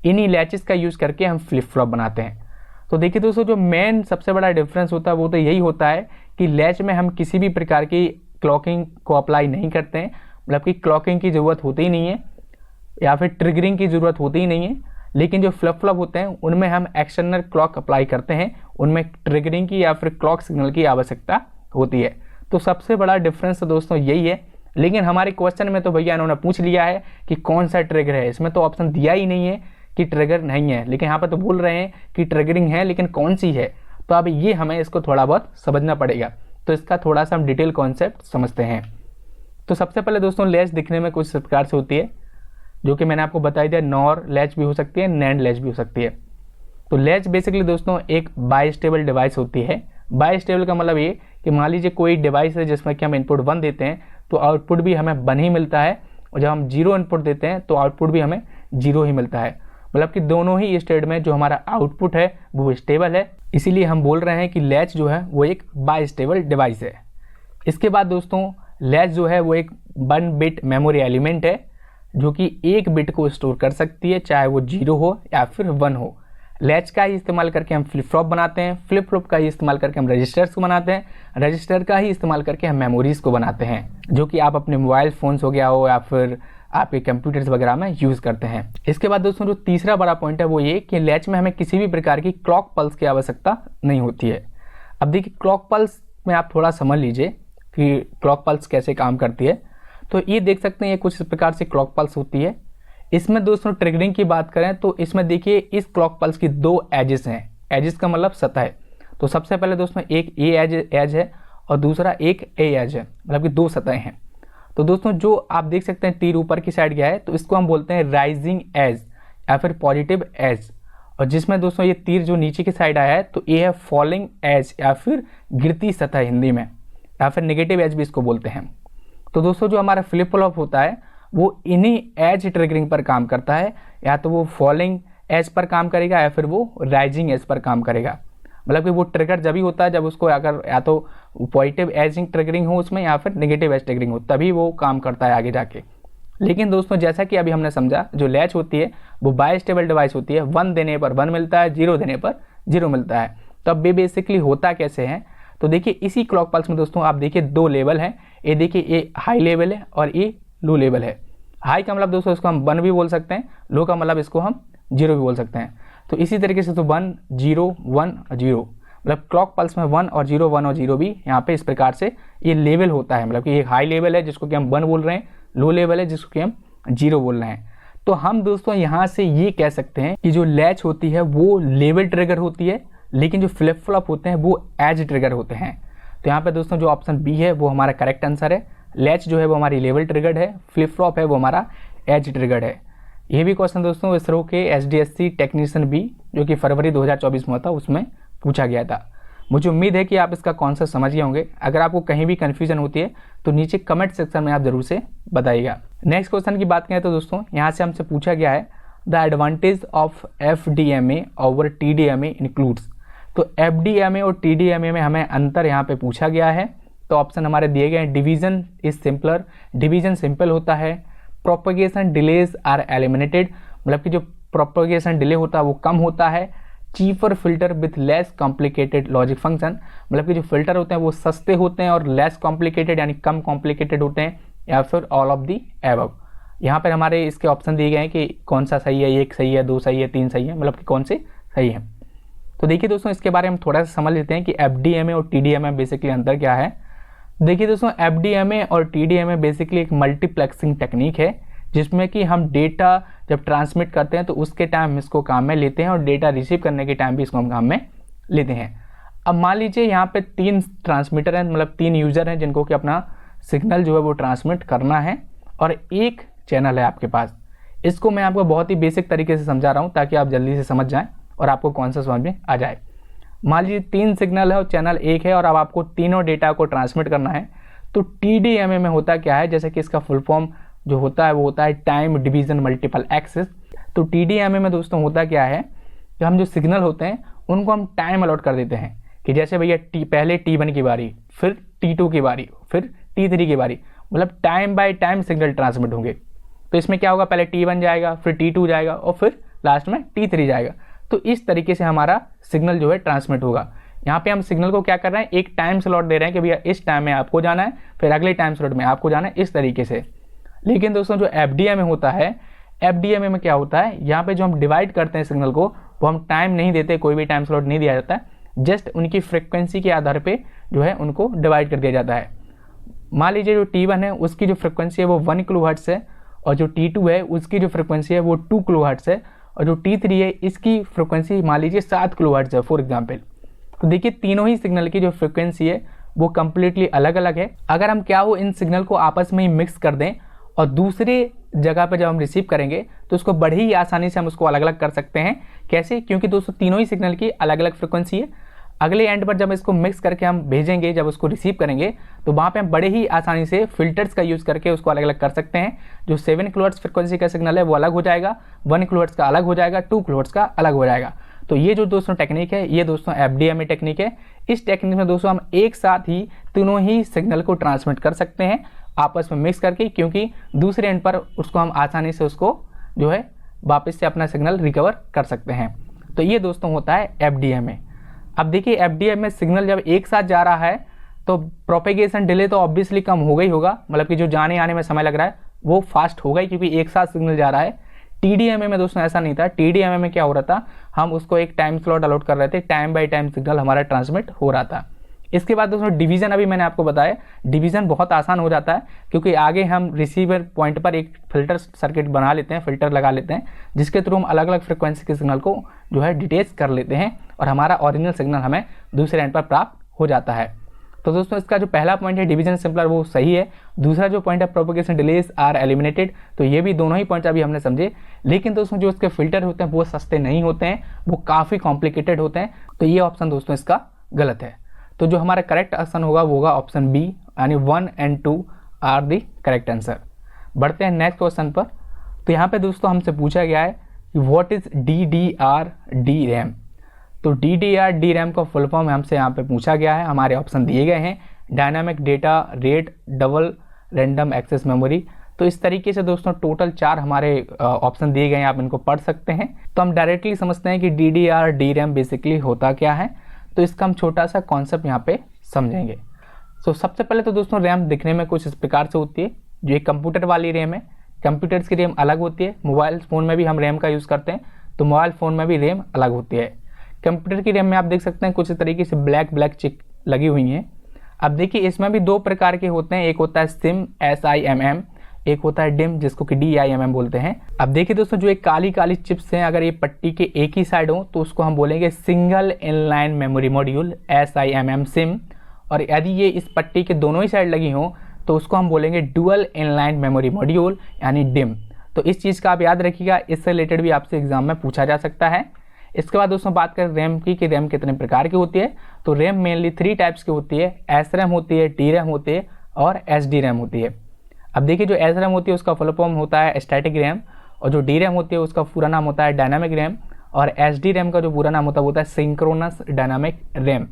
इन्हीं लैचेस का यूज़ करके हम फ्लिप फ्लॉप बनाते हैं। तो देखिए दोस्तों जो मेन सबसे बड़ा डिफरेंस होता है वो तो यही होता है कि लैच में हम किसी भी प्रकार की क्लॉकिंग को अप्लाई नहीं करते हैं, मतलब कि क्लॉकिंग की ज़रूरत होती ही नहीं है या फिर ट्रिगरिंग की ज़रूरत होती ही नहीं है। लेकिन जो फ्लिप फ्लॉप होते हैं उनमें हम एक्सटर्नल क्लॉक अप्लाई करते हैं, उनमें ट्रिगरिंग की या फिर क्लॉक सिग्नल की आवश्यकता होती है। तो सबसे बड़ा डिफरेंस तो दोस्तों यही है। लेकिन हमारे क्वेश्चन में तो भैया इन्होंने पूछ लिया है कि कौन सा ट्रिगर है, इसमें तो ऑप्शन दिया ही नहीं है कि ट्रिगर नहीं है, लेकिन यहाँ पर तो बोल रहे हैं कि ट्रिगरिंग है लेकिन कौन सी है। तो अब ये हमें इसको थोड़ा बहुत समझना पड़ेगा। तो इसका थोड़ा सा हम डिटेल कॉन्सेप्ट समझते हैं। तो सबसे पहले दोस्तों लैच दिखने में कुछ इस प्रकार से होती है, जो कि मैंने आपको बता दिया, नॉर लैच भी हो सकती है, नैंड लैच भी हो सकती है। तो लैच बेसिकली दोस्तों एक बाइस्टेबल डिवाइस होती है। बाइस्टेबल का मतलब ये कि मान लीजिए कोई डिवाइस है जिसमें कि हम इनपुट 1 देते हैं तो आउटपुट भी हमें 1 ही मिलता है, और जब हम 0 इनपुट देते हैं तो आउटपुट भी हमें 0 ही मिलता है। मतलब कि दोनों ही स्टेट में जो हमारा आउटपुट है वो स्टेबल है, इसीलिए हम बोल रहे हैं कि लैच जो है वो एक बाइस्टेबल डिवाइस है। इसके बाद दोस्तों लैच जो है वो एक 1 बिट मेमोरी एलिमेंट है जो कि 1 बिट को स्टोर कर सकती है, चाहे वो 0 हो या फिर 1 हो। लैच का ही इस्तेमाल करके हम फ्लिप फ्लॉप बनाते हैं, फ्लिप फ्लॉप का ही इस्तेमाल करके हम रजिस्टर्स को बनाते हैं, रजिस्टर का ही इस्तेमाल करके हम मेमोरीज को बनाते हैं, जो कि आप अपने मोबाइल फ़ोन्स हो गया हो या फिर आपके कंप्यूटर्स वगैरह में यूज़ करते हैं। इसके बाद दोस्तों जो तीसरा बड़ा पॉइंट है वो ये कि लैच में हमें किसी भी प्रकार की क्लॉक पल्स की आवश्यकता नहीं होती है। अब देखिए क्लॉक पल्स में आप थोड़ा समझ लीजिए कि क्लॉक पल्स कैसे काम करती है। तो ये देख सकते हैं ये कुछ इस प्रकार से क्लॉक पल्स होती है। इसमें दोस्तों ट्रिगरिंग की बात करें तो इसमें देखिए इस क्लॉक पल्स की 2 एजेस हैं। एजेस का मतलब सतह। तो सबसे पहले दोस्तों एक ए एज है और दूसरा एक ए एज है, मतलब कि 2 सतहें हैं। तो दोस्तों जो आप देख सकते हैं तीर ऊपर की साइड गया है तो इसको हम बोलते हैं राइजिंग एज या फिर पॉजिटिव एज, और जिसमें दोस्तों ये तीर जो नीचे की साइड आया है तो ये है फॉलिंग एज या फिर गिरती सतह हिंदी में, या फिर नेगेटिव एज भी इसको बोलते हैं। तो दोस्तों जो हमारा फ्लिप फ्लॉप होता है वो इन्हीं एज ट्रिगरिंग पर काम करता है, या तो वो फॉलिंग एज पर काम करेगा या फिर वो राइजिंग एज पर काम करेगा। मतलब कि वो ट्रिगर जब ही होता है जब उसको अगर या तो पॉजिटिव एजिंग ट्रिगरिंग हो उसमें या फिर नेगेटिव एज ट्रिगरिंग हो, तभी वो काम करता है आगे जाके। लेकिन दोस्तों जैसा कि अभी हमने समझा, जो लैच होती है वो बाइस्टेबल डिवाइस होती है, 1 देने पर 1 मिलता है, 0 देने पर 0 मिलता है। तो अब बेसिकली होता कैसे है, तो देखिए इसी क्लॉक पल्स में दोस्तों आप देखिए 2 लेवल हैं। ये देखिए ये हाई लेवल है और ये लो लेवल है। हाई का मतलब दोस्तों इसको हम 1 भी बोल सकते हैं, लो का मतलब इसको हम 0 भी बोल सकते हैं। तो इसी तरीके से तो 1 0 1 0, मतलब क्लॉक पल्स में 1 और 0 1 और 0 भी यहाँ पे इस प्रकार से ये लेवल होता है। मतलब कि ये हाई लेवल है जिसको कि हम 1 बोल रहे हैं, लो लेवल है जिसको कि हम 0 बोल रहे हैं। तो हम दोस्तों यहाँ से ये कह सकते हैं कि जो लैच होती है वो लेवल ट्रिगर होती है, लेकिन जो फ्लिप फ्लॉप होते हैं वो एज ट्रिगर होते हैं। तो यहाँ पे दोस्तों जो ऑप्शन बी है वो हमारा करेक्ट आंसर है। लैच जो है वो हमारी लेवल ट्रिगर्ड है, फ्लिप फ्लॉप है वो हमारा एज ट्रिगर्ड है। ये भी क्वेश्चन दोस्तों इसरो के SDSC टेक्नीशियन बी जो कि फरवरी 2024 में था उसमें पूछा गया था। मुझे उम्मीद है कि आप इसका कॉन्सेप्ट समझ गए होंगे। अगर आपको कहीं भी कन्फ्यूजन होती है तो नीचे कमेंट सेक्शन में आप जरूर से बताइएगा। नेक्स्ट क्वेश्चन की बात करें तो दोस्तों यहाँ से हमसे पूछा गया है the advantage of FDMA over TDMA includes. तो FDMA और TDMA में हमें अंतर यहाँ पे पूछा गया है। तो ऑप्शन हमारे दिए गए हैं, division is simpler, division simple होता है, प्रोपगेशन डिलेज आर एलिमिनेटेड, मतलब कि जो प्रोपगेशन डिले होता है वो कम होता है, cheaper filter with less complicated logic function, मतलब कि जो फिल्टर होते हैं वो सस्ते होते हैं और लेस कॉम्प्लिकेटेड यानी कम कॉम्प्लिकेटेड होते हैं, या फिर ऑल ऑफ दी एबव। यहाँ पर हमारे इसके ऑप्शन दिए गए हैं कि कौन सा सही है, 1 सही है, 2 सही है, 3 सही है, मतलब कि कौन से सही है। तो देखिए दोस्तों इसके बारे में थोड़ा सा समझ लेते हैं कि FDMA और TDMA बेसिकली अंतर क्या है। देखिए दोस्तों FDMA और TDMA बेसिकली एक मल्टीप्लेक्सिंग टेक्निक है जिसमें कि हम डेटा जब ट्रांसमिट करते हैं तो उसके टाइम इसको काम में लेते हैं और डेटा रिसीव करने के टाइम भी इसको हम काम में लेते हैं। अब मान लीजिए यहाँ पे 3 ट्रांसमीटर हैं, मतलब 3 यूज़र हैं जिनको कि अपना सिग्नल जो है वो ट्रांसमिट करना है और एक चैनल है आपके पास। इसको मैं आपको बहुत ही बेसिक तरीके से समझा रहा हूँ ताकि आप जल्दी से समझ जाएँ और आपको कॉन्सेप्ट समझ में आ जाए। मान लीजिए 3 सिग्नल है और चैनल 1 है और अब आपको तीनों डेटा को ट्रांसमिट करना है। तो TDMA में होता क्या है, जैसे कि इसका फुल फॉर्म जो होता है वो होता है टाइम डिवीजन मल्टीपल एक्सेस। तो TDMA में दोस्तों होता क्या है कि हम जो सिग्नल होते हैं उनको हम टाइम अलॉट कर देते हैं कि जैसे भैया पहले T1 की बारी, फिर T2 की बारी, फिर T3 की बारी, मतलब time by time signal transmit होंगे। तो इसमें क्या होगा, पहले T1 जाएगा, फिर T2 जाएगा और फिर लास्ट में T3 जाएगा। तो इस तरीके से हमारा सिग्नल जो है ट्रांसमिट होगा। यहाँ पे हम सिग्नल को क्या कर रहे हैं, एक टाइम स्लॉट दे रहे हैं कि भैया इस टाइम में आपको जाना है, फिर अगले टाइम स्लॉट में आपको जाना है, इस तरीके से। लेकिन दोस्तों जो FDMA होता है, FDMA में क्या होता है, यहाँ पे जो हम डिवाइड करते हैं सिग्नल को वो हम टाइम नहीं देते, कोई भी टाइम स्लॉट नहीं दिया जाता है, जस्ट उनकी फ्रिक्वेंसी के आधार पर जो है उनको डिवाइड कर दिया जाता है। मान लीजिए जो T1 है उसकी जो फ्रिक्वेंसी है वो 1 किलोहर्ट्ज़ है और जो T2 है उसकी जो फ्रिक्वेंसी है वो 2 किलोहर्ट्ज़ है और जो T3 है इसकी फ्रिक्वेंसी मान लीजिए 7 किलोहर्ट्ज़ है फॉर एग्जांपल। तो देखिए तीनों ही सिग्नल की जो फ्रिक्वेंसी है वो कम्प्लीटली अलग अलग है। अगर हम क्या हो इन सिग्नल को आपस में ही मिक्स कर दें और दूसरे जगह पर जब हम रिसीव करेंगे तो उसको बड़ी ही आसानी से हम उसको अलग अलग कर सकते हैं। कैसे, क्योंकि दोस्तों तीनों ही सिग्नल की अलग अलग फ्रिक्वेंसी है। अगले एंड पर जब इसको मिक्स करके हम भेजेंगे, जब उसको रिसीव करेंगे तो वहाँ पे हम बड़े ही आसानी से फिल्टर्स का यूज़ करके उसको अलग अलग कर सकते हैं। जो 7 किलोहर्ट्ज़ फ्रिक्वेंसी का सिग्नल है वो अलग हो जाएगा, 1 किलोहर्ट्ज़ का अलग हो जाएगा, 2 किलोहर्ट्ज़ का अलग हो जाएगा। तो ये जो दोस्तों टेक्निक है ये दोस्तों FDMA टेक्निक है। इस टेक्निक में दोस्तों हम एक साथ ही तीनों ही सिग्नल को ट्रांसमिट कर सकते हैं आपस में मिक्स करके, क्योंकि दूसरे एंड पर उसको हम आसानी से उसको जो है वापस से अपना सिग्नल रिकवर कर सकते हैं। तो ये दोस्तों होता है FDMA। अब देखिए FDMA में सिग्नल जब एक साथ जा रहा है तो प्रोपेगेशन डिले तो ऑब्वियसली कम होगा ही होगा, मतलब कि जो जाने आने में समय लग रहा है वो फास्ट होगा ही क्योंकि एक साथ सिग्नल जा रहा है। TDMA में दोस्तों ऐसा नहीं था। TDMA में क्या हो रहा था, हम उसको एक टाइम स्लॉट अलॉट कर रहे थे, टाइम बाय टाइम सिग्नल हमारा ट्रांसमिट हो रहा था। इसके बाद दोस्तों डिवीज़न, अभी मैंने आपको बताया डिवीज़न बहुत आसान हो जाता है क्योंकि आगे हम रिसीवर पॉइंट पर एक फिल्टर सर्किट बना लेते हैं, फिल्टर लगा लेते हैं जिसके थ्रू हम अलग अलग फ्रिक्वेंसी के सिग्नल को जो है डिटेच कर लेते हैं और हमारा ओरिजिनल सिग्नल हमें दूसरे एंड पर प्राप्त हो जाता है। तो दोस्तों इसका जो पहला पॉइंट है डिवीजन सिंपलर वो सही है। दूसरा जो पॉइंट है प्रोपेगेशन डिलेज आर एलिमिनेटेड, तो ये भी दोनों ही पॉइंट अभी हमने समझे। लेकिन दोस्तों जो इसके फिल्टर होते हैं वो सस्ते नहीं होते हैं, वो काफ़ी कॉम्प्लिकेटेड होते हैं। तो ये ऑप्शन दोस्तों इसका गलत है। तो जो हमारा करेक्ट ऑप्शन होगा वो होगा ऑप्शन बी, यानी 1 और 2 आर दी करेक्ट आंसर। बढ़ते हैं नेक्स्ट क्वेश्चन पर। तो यहाँ पे दोस्तों हमसे पूछा गया है कि व्हाट इज DDR DRAM। तो DDR DRAM का फुल फॉर्म हमसे यहाँ पे पूछा गया है। हमारे ऑप्शन दिए गए हैं dynamic data rate double random access memory. तो इस तरीके से दोस्तों टोटल 4 हमारे ऑप्शन दिए गए हैं, आप इनको पढ़ सकते हैं। तो हम डायरेक्टली समझते हैं कि DDR DRAM बेसिकली होता क्या है। तो इसका हम छोटा सा कॉन्सेप्ट यहाँ पे समझेंगे। तो सबसे पहले तो दोस्तों रैम दिखने में कुछ इस प्रकार से होती है। जो एक कंप्यूटर वाली रैम है, कंप्यूटर्स की रैम अलग होती है। मोबाइल फ़ोन में भी हम रैम का यूज़ करते हैं, तो मोबाइल फ़ोन में भी रैम अलग होती है। कंप्यूटर की रैम में आप देख सकते हैं कुछ इस तरीके से ब्लैक चिप लगी हुई हैं। अब देखिए इसमें भी 2 प्रकार के होते हैं, एक होता है सिम SIMM, एक होता है डिम जिसको कि DIMM बोलते हैं। अब देखिए दोस्तों जो एक काली चिप्स हैं, अगर ये पट्टी के एक ही साइड हो तो उसको हम बोलेंगे single inline memory module SIMM SIM, और यदि ये इस पट्टी के दोनों ही साइड लगी हो तो उसको हम बोलेंगे डुअल इनलाइन मेमोरी मॉड्यूल यानी डिम। तो इस चीज़ का आप याद रखिएगा, इससे रिलेटेड भी आपसे एग्जाम में पूछा जा सकता है। इसके बाद दोस्तों बात करें रैम की कि रैम कितने प्रकार की होती है। तो रैम मेनली 3 टाइप्स की होती है, SRAM होती है, DRAM होती है और SDRAM होती है। अब देखिए जो SRAM होती है उसका फुल फॉर्म होता है स्टैटिक रैम, और जो DRAM होती है उसका पूरा नाम होता है डायनामिक रैम, और SDRAM का जो पूरा नाम होता है सिंक्रोनस डायनामिक रैम।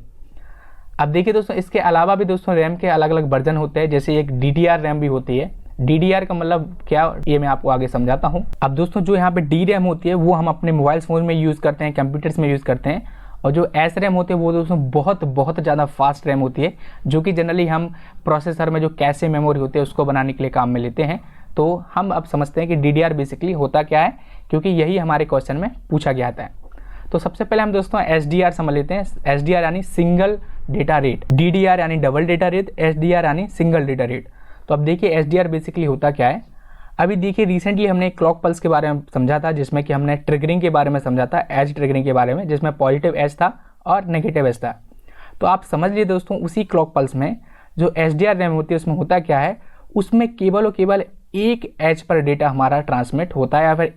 अब देखिए दोस्तों इसके अलावा भी दोस्तों रैम के अलग अलग वर्जन होते हैं, जैसे एक DDR रैम भी होती है। DDR का मतलब क्या, ये मैं आपको आगे समझाता हूँ। अब दोस्तों जो यहाँ पे DRAM होती है वो हम अपने मोबाइल फ़ोन में यूज़ करते हैं, कंप्यूटर्स में यूज़ करते हैं। और जो SRAM होती है वो दोस्तों बहुत ज़्यादा फास्ट रैम होती है, जो कि जनरली हम प्रोसेसर में जो कैशे मेमोरी होती है उसको बनाने के लिए काम में लेते हैं। तो हम अब समझते हैं कि DDR बेसिकली होता क्या है, क्योंकि यही हमारे क्वेश्चन में पूछा गया था। तो सबसे पहले हम दोस्तों SDR समझ लेते हैं। SDR यानी सिंगल डेटा रेट, DDR यानी डबल डेटा रेट, SDR यानी सिंगल डेटा रेट। तो अब देखिए SDR बेसिकली होता क्या है। अभी देखिए रिसेंटली हमने क्लॉक पल्स के बारे में समझा था, जिसमें कि हमने ट्रिगरिंग के बारे में समझा था, एज ट्रिगरिंग के बारे में, जिसमें पॉजिटिव एज था और नेगेटिव एज था। तो आप समझ लीजिए दोस्तों उसी क्लॉक पल्स में जो SDR रैम होती है उसमें होता क्या है, उसमें केवल और केवल 1 एज पर डेटा हमारा ट्रांसमिट होता है, या फिर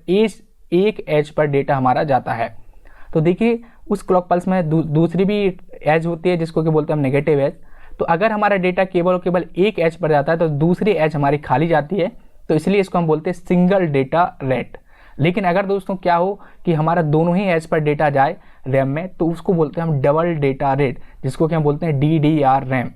1 एज पर डेटा हमारा जाता है। तो देखिए उस क्लॉक पल्स में दूसरी भी एज होती है जिसको कि बोलते हैं हम नेगेटिव एज। तो अगर हमारा डेटा केवल और केवल 1 एज पर जाता है तो दूसरी एज हमारी खाली जाती है, तो इसलिए इसको हम बोलते हैं सिंगल डेटा रेट। लेकिन अगर दोस्तों क्या हो कि हमारा दोनों ही एज पर डेटा जाए रैम में, तो उसको बोलते हैं हम डबल डेटा रेट, जिसको कि हम बोलते हैं DDR रैम।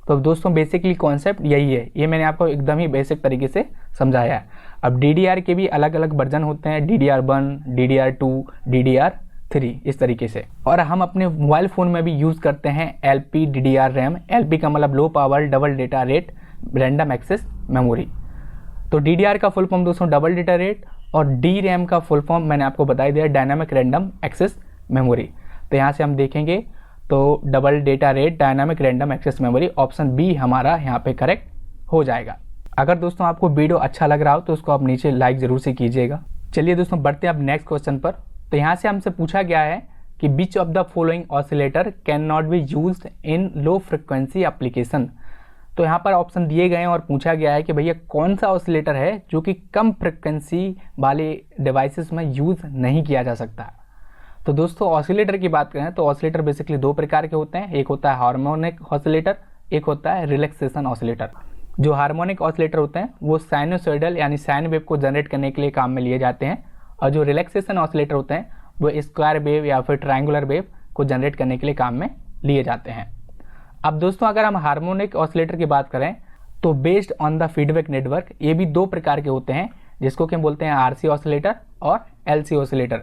तो दोस्तों बेसिकली कॉन्सेप्ट यही है, ये मैंने आपको एकदम ही बेसिक तरीके से समझाया है। अब DDR के भी अलग अलग वर्जन होते हैं, DDR1, DDR2, DDR3 इस तरीके से। और हम अपने मोबाइल फ़ोन में भी यूज़ करते हैं LPDDR रैम। LP का मतलब low power double data rate random access memory. तो DDR का फुल फॉर्म दोस्तों डबल डेटा रेट, और DRAM का फुल फॉर्म मैंने आपको बता दिया डायनामिक रैंडम एक्सेस मेमोरी। तो यहाँ से हम देखेंगे तो double data rate dynamic random access memory, option B हमारा यहाँ पे करेक्ट हो जाएगा। अगर दोस्तों आपको वीडियो अच्छा लग रहा हो तो उसको आप नीचे लाइक ज़रूर से कीजिएगा। चलिए दोस्तों बढ़ते हैं अब नेक्स्ट क्वेश्चन पर। तो यहाँ से हमसे पूछा गया है कि विच of the following oscillator can not be used in low frequency application. तो यहाँ पर ऑप्शन दिए गए हैं और पूछा गया है कि भैया कौन सा ऑसिलेटर है जो कि कम फ्रिक्वेंसी वाले डिवाइसेस में यूज़ नहीं किया जा सकता। तो दोस्तों ऑसिलेटर की बात करें तो ऑसिलेटर बेसिकली 2 प्रकार के होते हैं, एक होता है हार्मोनिक ऑसिलेटर, एक होता है रिलैक्सेशन ऑसिलेटर। जो हार्मोनिक ऑसिलेटर होते हैं वो साइनोसॉइडल यानी साइन वेव को जनरेट करने के लिए काम में लिए जाते हैं, और जो रिलैक्सेशन ऑसिलेटर होते हैं वो स्क्वायर वेव या फिर ट्रायंगुलर वेव को जनरेट करने के लिए काम में लिए जाते हैं। अब दोस्तों अगर हम हार्मोनिक ऑसिलेटर की बात करें तो based on the feedback network, ये भी 2 प्रकार के होते हैं, जिसको कि हम बोलते हैं RC ऑसिलेटर और LC ऑसिलेटर।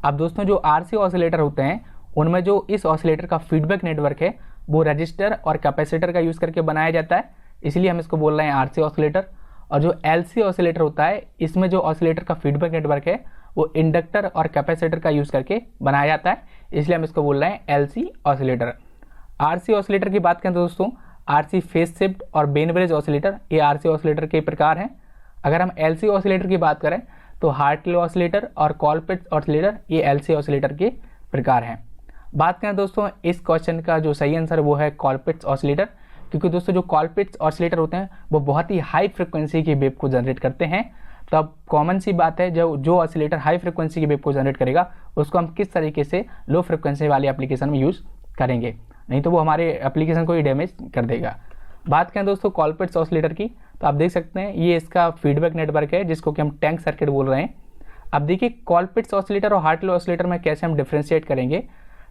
अब दोस्तों जो RC ऑसिलेटर होते हैं उनमें जो इस ऑसिलेटर का फीडबैक नेटवर्क है वो रजिस्टर और कैपेसिटर का यूज़ करके बनाया जाता है, इसलिए हम इसको बोल रहे हैं RC ऑसिलेटर। और जो LC ऑसिलेटर होता है इसमें जो ऑसिलेटर का फीडबैक नेटवर्क है वो इंडक्टर और कैपेसिटर का यूज़ करके बनाया जाता है, इसलिए हम इसको बोल रहे हैं LC ऑसिलेटर। RC ऑसिलेटर की बात करें तो दोस्तों RC फेज शिफ्ट और बेन ब्रिज ऑसिलेटर ये RC ऑसिलेटर के प्रकार हैं। अगर हम LC ऑसिलेटर की बात करें तो हार्टले ऑसिलेटर और कॉलपिट्स ऑसिलेटर ये LC ऑसिलेटर के प्रकार हैं। बात करें दोस्तों इस क्वेश्चन का जो सही आंसर वो है कॉलपिट्स ऑसिलेटर, क्योंकि दोस्तों जो कॉलपिट्स ऑसिलेटर होते हैं वो बहुत ही हाई फ्रिक्वेंसी की वेव को जनरेट करते हैं। तो अब कॉमन सी बात है, जो ऑसिलेटर हाई फ्रिक्वेंसी की वेव को जनरेट करेगा उसको हम किस तरीके से लो फ्रिक्वेंसी वाली एप्लीकेशन में यूज़ करेंगे, नहीं तो वो हमारे एप्लीकेशन को ही डैमेज कर देगा। बात करें दोस्तों कॉलपिट्स ऑसिलेटर की, तो आप देख सकते हैं ये इसका फीडबैक नेटवर्क है जिसको कि हम टैंक सर्किट बोल रहे हैं। अब देखिए कॉलपिट्स ऑसिलेटर और हार्टले ऑसिलेटर में कैसे हम डिफ्रेंशिएट करेंगे।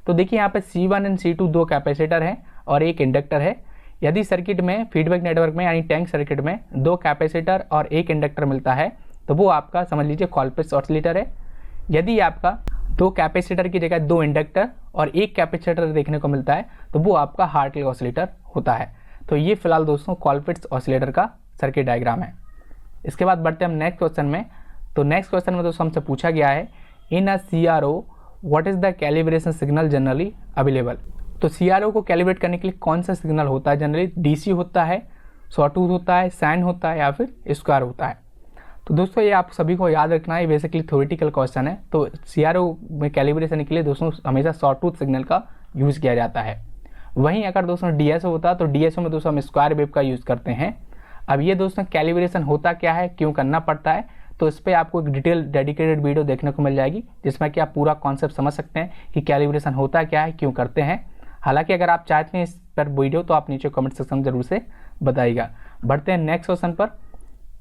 तो देखिए यहाँ पे C1 एंड C2 दो कैपेसिटर हैं और एक इंडक्टर है। यदि सर्किट में फीडबैक नेटवर्क में यानी टैंक सर्किट में दो कैपेसिटर और एक इंडक्टर मिलता है तो वो आपका समझ लीजिए कॉलपिट्स ऑसिलेटर है। यदि आपका दो कैपेसिटर की जगह दो इंडक्टर और एक कैपेसिटर देखने को मिलता है तो वो आपका हार्टले ऑसिलेटर होता है। तो ये फिलहाल दोस्तों कॉलपिट्स ऑसिलेटर का सर्किट डायग्राम है। इसके बाद बढ़ते हैं हम नेक्स्ट क्वेश्चन में। तो नेक्स्ट क्वेश्चन में दोस्तों हमसे पूछा गया है इन अ CRO what is the calibration signal generally available. तो CRO को कैलिब्रेट करने के लिए कौन सा सिग्नल होता है, जनरली DC होता है, सॉटूथ होता है, साइन होता है या फिर स्क्वायर होता है। तो दोस्तों ये आप सभी को याद रखना है, बेसिकली थ्योरेटिकल क्वेश्चन है। तो CRO में कैलिब्रेशन के लिए दोस्तों हमेशा सॉटूथ सिग्नल का यूज़ किया जाता है। वहीं अगर दोस्तों DSO होता है तो DSO में दोस्तों हम स्क्वायर वेव का यूज़ करते हैं। अब ये दोस्तों कैलिब्रेशन होता क्या है, क्यों करना पड़ता है, तो इस पर आपको एक डिटेल डेडिकेटेड वीडियो देखने को मिल जाएगी जिसमें कि आप पूरा कॉन्सेप्ट समझ सकते हैं कि कैलिब्रेशन होता क्या है, क्यों करते हैं। हालांकि अगर आप चाहते हैं इस पर वीडियो तो आप नीचे कमेंट सेक्शन में जरूर से बताइएगा। बढ़ते हैं नेक्स्ट क्वेश्चन पर।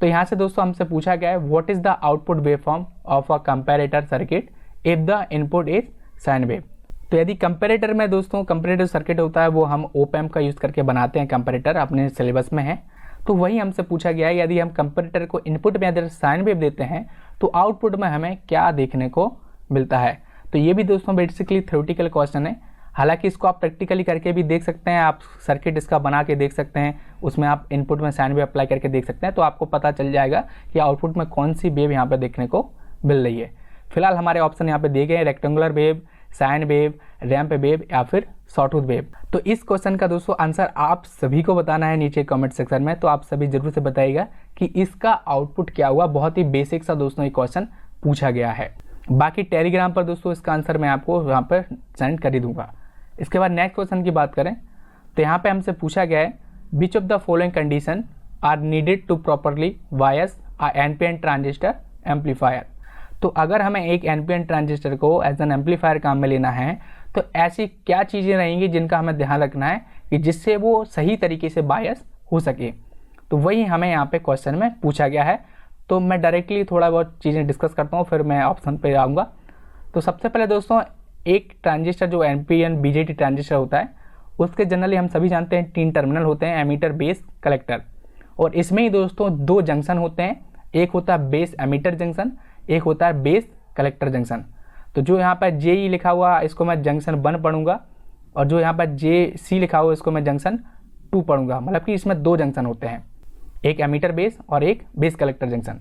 तो यहाँ से दोस्तों हमसे पूछा गया है what is the output wave form of a comparator circuit if the input is sine wave. तो यदि कंपैरेटर में दोस्तों कंपैरेटर सर्किट होता है वो हम ओप एम्प का यूज़ करके बनाते हैं, कंपैरेटर अपने सिलेबस में है। तो वही हमसे पूछा गया है यदि हम कंपैरेटर को इनपुट में अगर साइन वेव देते हैं तो आउटपुट में हमें क्या देखने को मिलता है। तो ये भी दोस्तों बेसिकली थ्योरेटिकल क्वेश्चन है। हालांकि इसको आप प्रैक्टिकली करके भी देख सकते हैं, आप सर्किट इसका बना के देख सकते हैं, उसमें आप इनपुट में साइन वेव अप्लाई करके देख सकते हैं, तो आपको पता चल जाएगा कि आउटपुट में कौन सी वेव यहाँ पर देखने को मिल रही है। फिलहाल हमारे ऑप्शन यहाँ पे दिए गए हैं rectangular wave, sine wave, ramp wave या फिर सॉटूथ वेव। तो इस क्वेश्चन का दोस्तों आंसर आप सभी को बताना है नीचे कमेंट सेक्शन में। तो आप सभी जरूर से बताइएगा कि इसका आउटपुट क्या हुआ। बहुत ही बेसिक सा दोस्तों ये क्वेश्चन पूछा गया है। बाकी टेलीग्राम पर दोस्तों इसका आंसर मैं आपको यहाँ पर सेंड कर ही दूंगा। इसके बाद नेक्स्ट क्वेश्चन की बात करें तो यहाँ पे हमसे पूछा गया है which of the following condition are needed to properly bias a NPN transistor amplifier. तो अगर हमें एक NPN ट्रांजिस्टर को एज एन एम्पलीफायर काम में लेना है तो ऐसी क्या चीज़ें रहेंगी जिनका हमें ध्यान रखना है कि जिससे वो सही तरीके से बायस हो सके। तो वही हमें यहाँ पे क्वेश्चन में पूछा गया है। तो मैं डायरेक्टली थोड़ा बहुत चीज़ें डिस्कस करता हूँ, फिर मैं ऑप्शन पे आऊँगा। तो सबसे पहले दोस्तों एक ट्रांजिस्टर जो NPN BJT ट्रांजिस्टर होता है उसके जनरली हम सभी जानते हैं 3 टर्मिनल होते हैं, एमीटर, बेस, कलेक्टर। और इसमें ही दोस्तों 2 जंक्शन होते हैं, एक होता है बेस एमीटर जंक्शन, एक होता है बेस कलेक्टर जंक्शन। तो जो यहाँ पर JE लिखा हुआ इसको मैं जंक्शन 1 पढ़ूंगा और जो यहाँ पर JC लिखा हुआ इसको मैं जंक्शन 2 पढ़ूंगा। मतलब कि इसमें 2 जंक्शन होते हैं, एक एमीटर बेस और एक बेस कलेक्टर जंक्शन।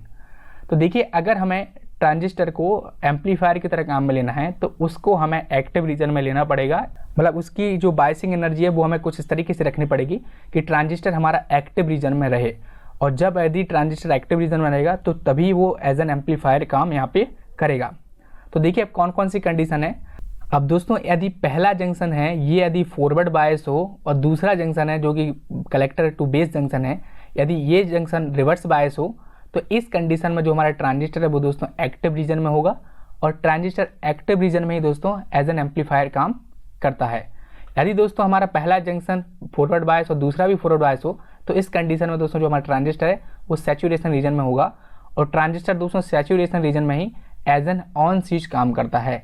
तो देखिए अगर हमें ट्रांजिस्टर को एम्पलीफायर की तरह काम में लेना है तो उसको हमें एक्टिव रीजन में लेना पड़ेगा। मतलब उसकी जो बायसिंग एनर्जी है वो हमें कुछ इस तरीके से रखनी पड़ेगी कि ट्रांजिस्टर हमारा एक्टिव रीजन में रहे। और जब यदि ट्रांजिस्टर एक्टिव रीजन में रहेगा तो तभी वो एज एन एम्पलीफायर काम यहाँ पे करेगा। तो देखिए अब कौन कौन सी कंडीशन है। अब दोस्तों यदि पहला जंक्शन है ये यदि फॉरवर्ड बायस हो और दूसरा जंक्शन है जो कि कलेक्टर टू बेस जंक्शन है, यदि ये जंक्शन रिवर्स बायस हो तो इस कंडीशन में जो हमारा ट्रांजिस्टर है वो दोस्तों एक्टिव रीजन में होगा। और ट्रांजिस्टर एक्टिव रीजन में ही दोस्तों एज एन एम्पलीफायर काम करता है। यदि दोस्तों हमारा पहला जंक्शन फॉरवर्ड बायस और दूसरा भी फॉरवर्ड बायस हो तो इस कंडीशन में दोस्तों जो हमारा ट्रांजिस्टर है वो सैचुरेशन रीजन में होगा। और ट्रांजिस्टर दोस्तों सैचुरेशन रीजन में ही एज एन ऑन स्विच काम करता है।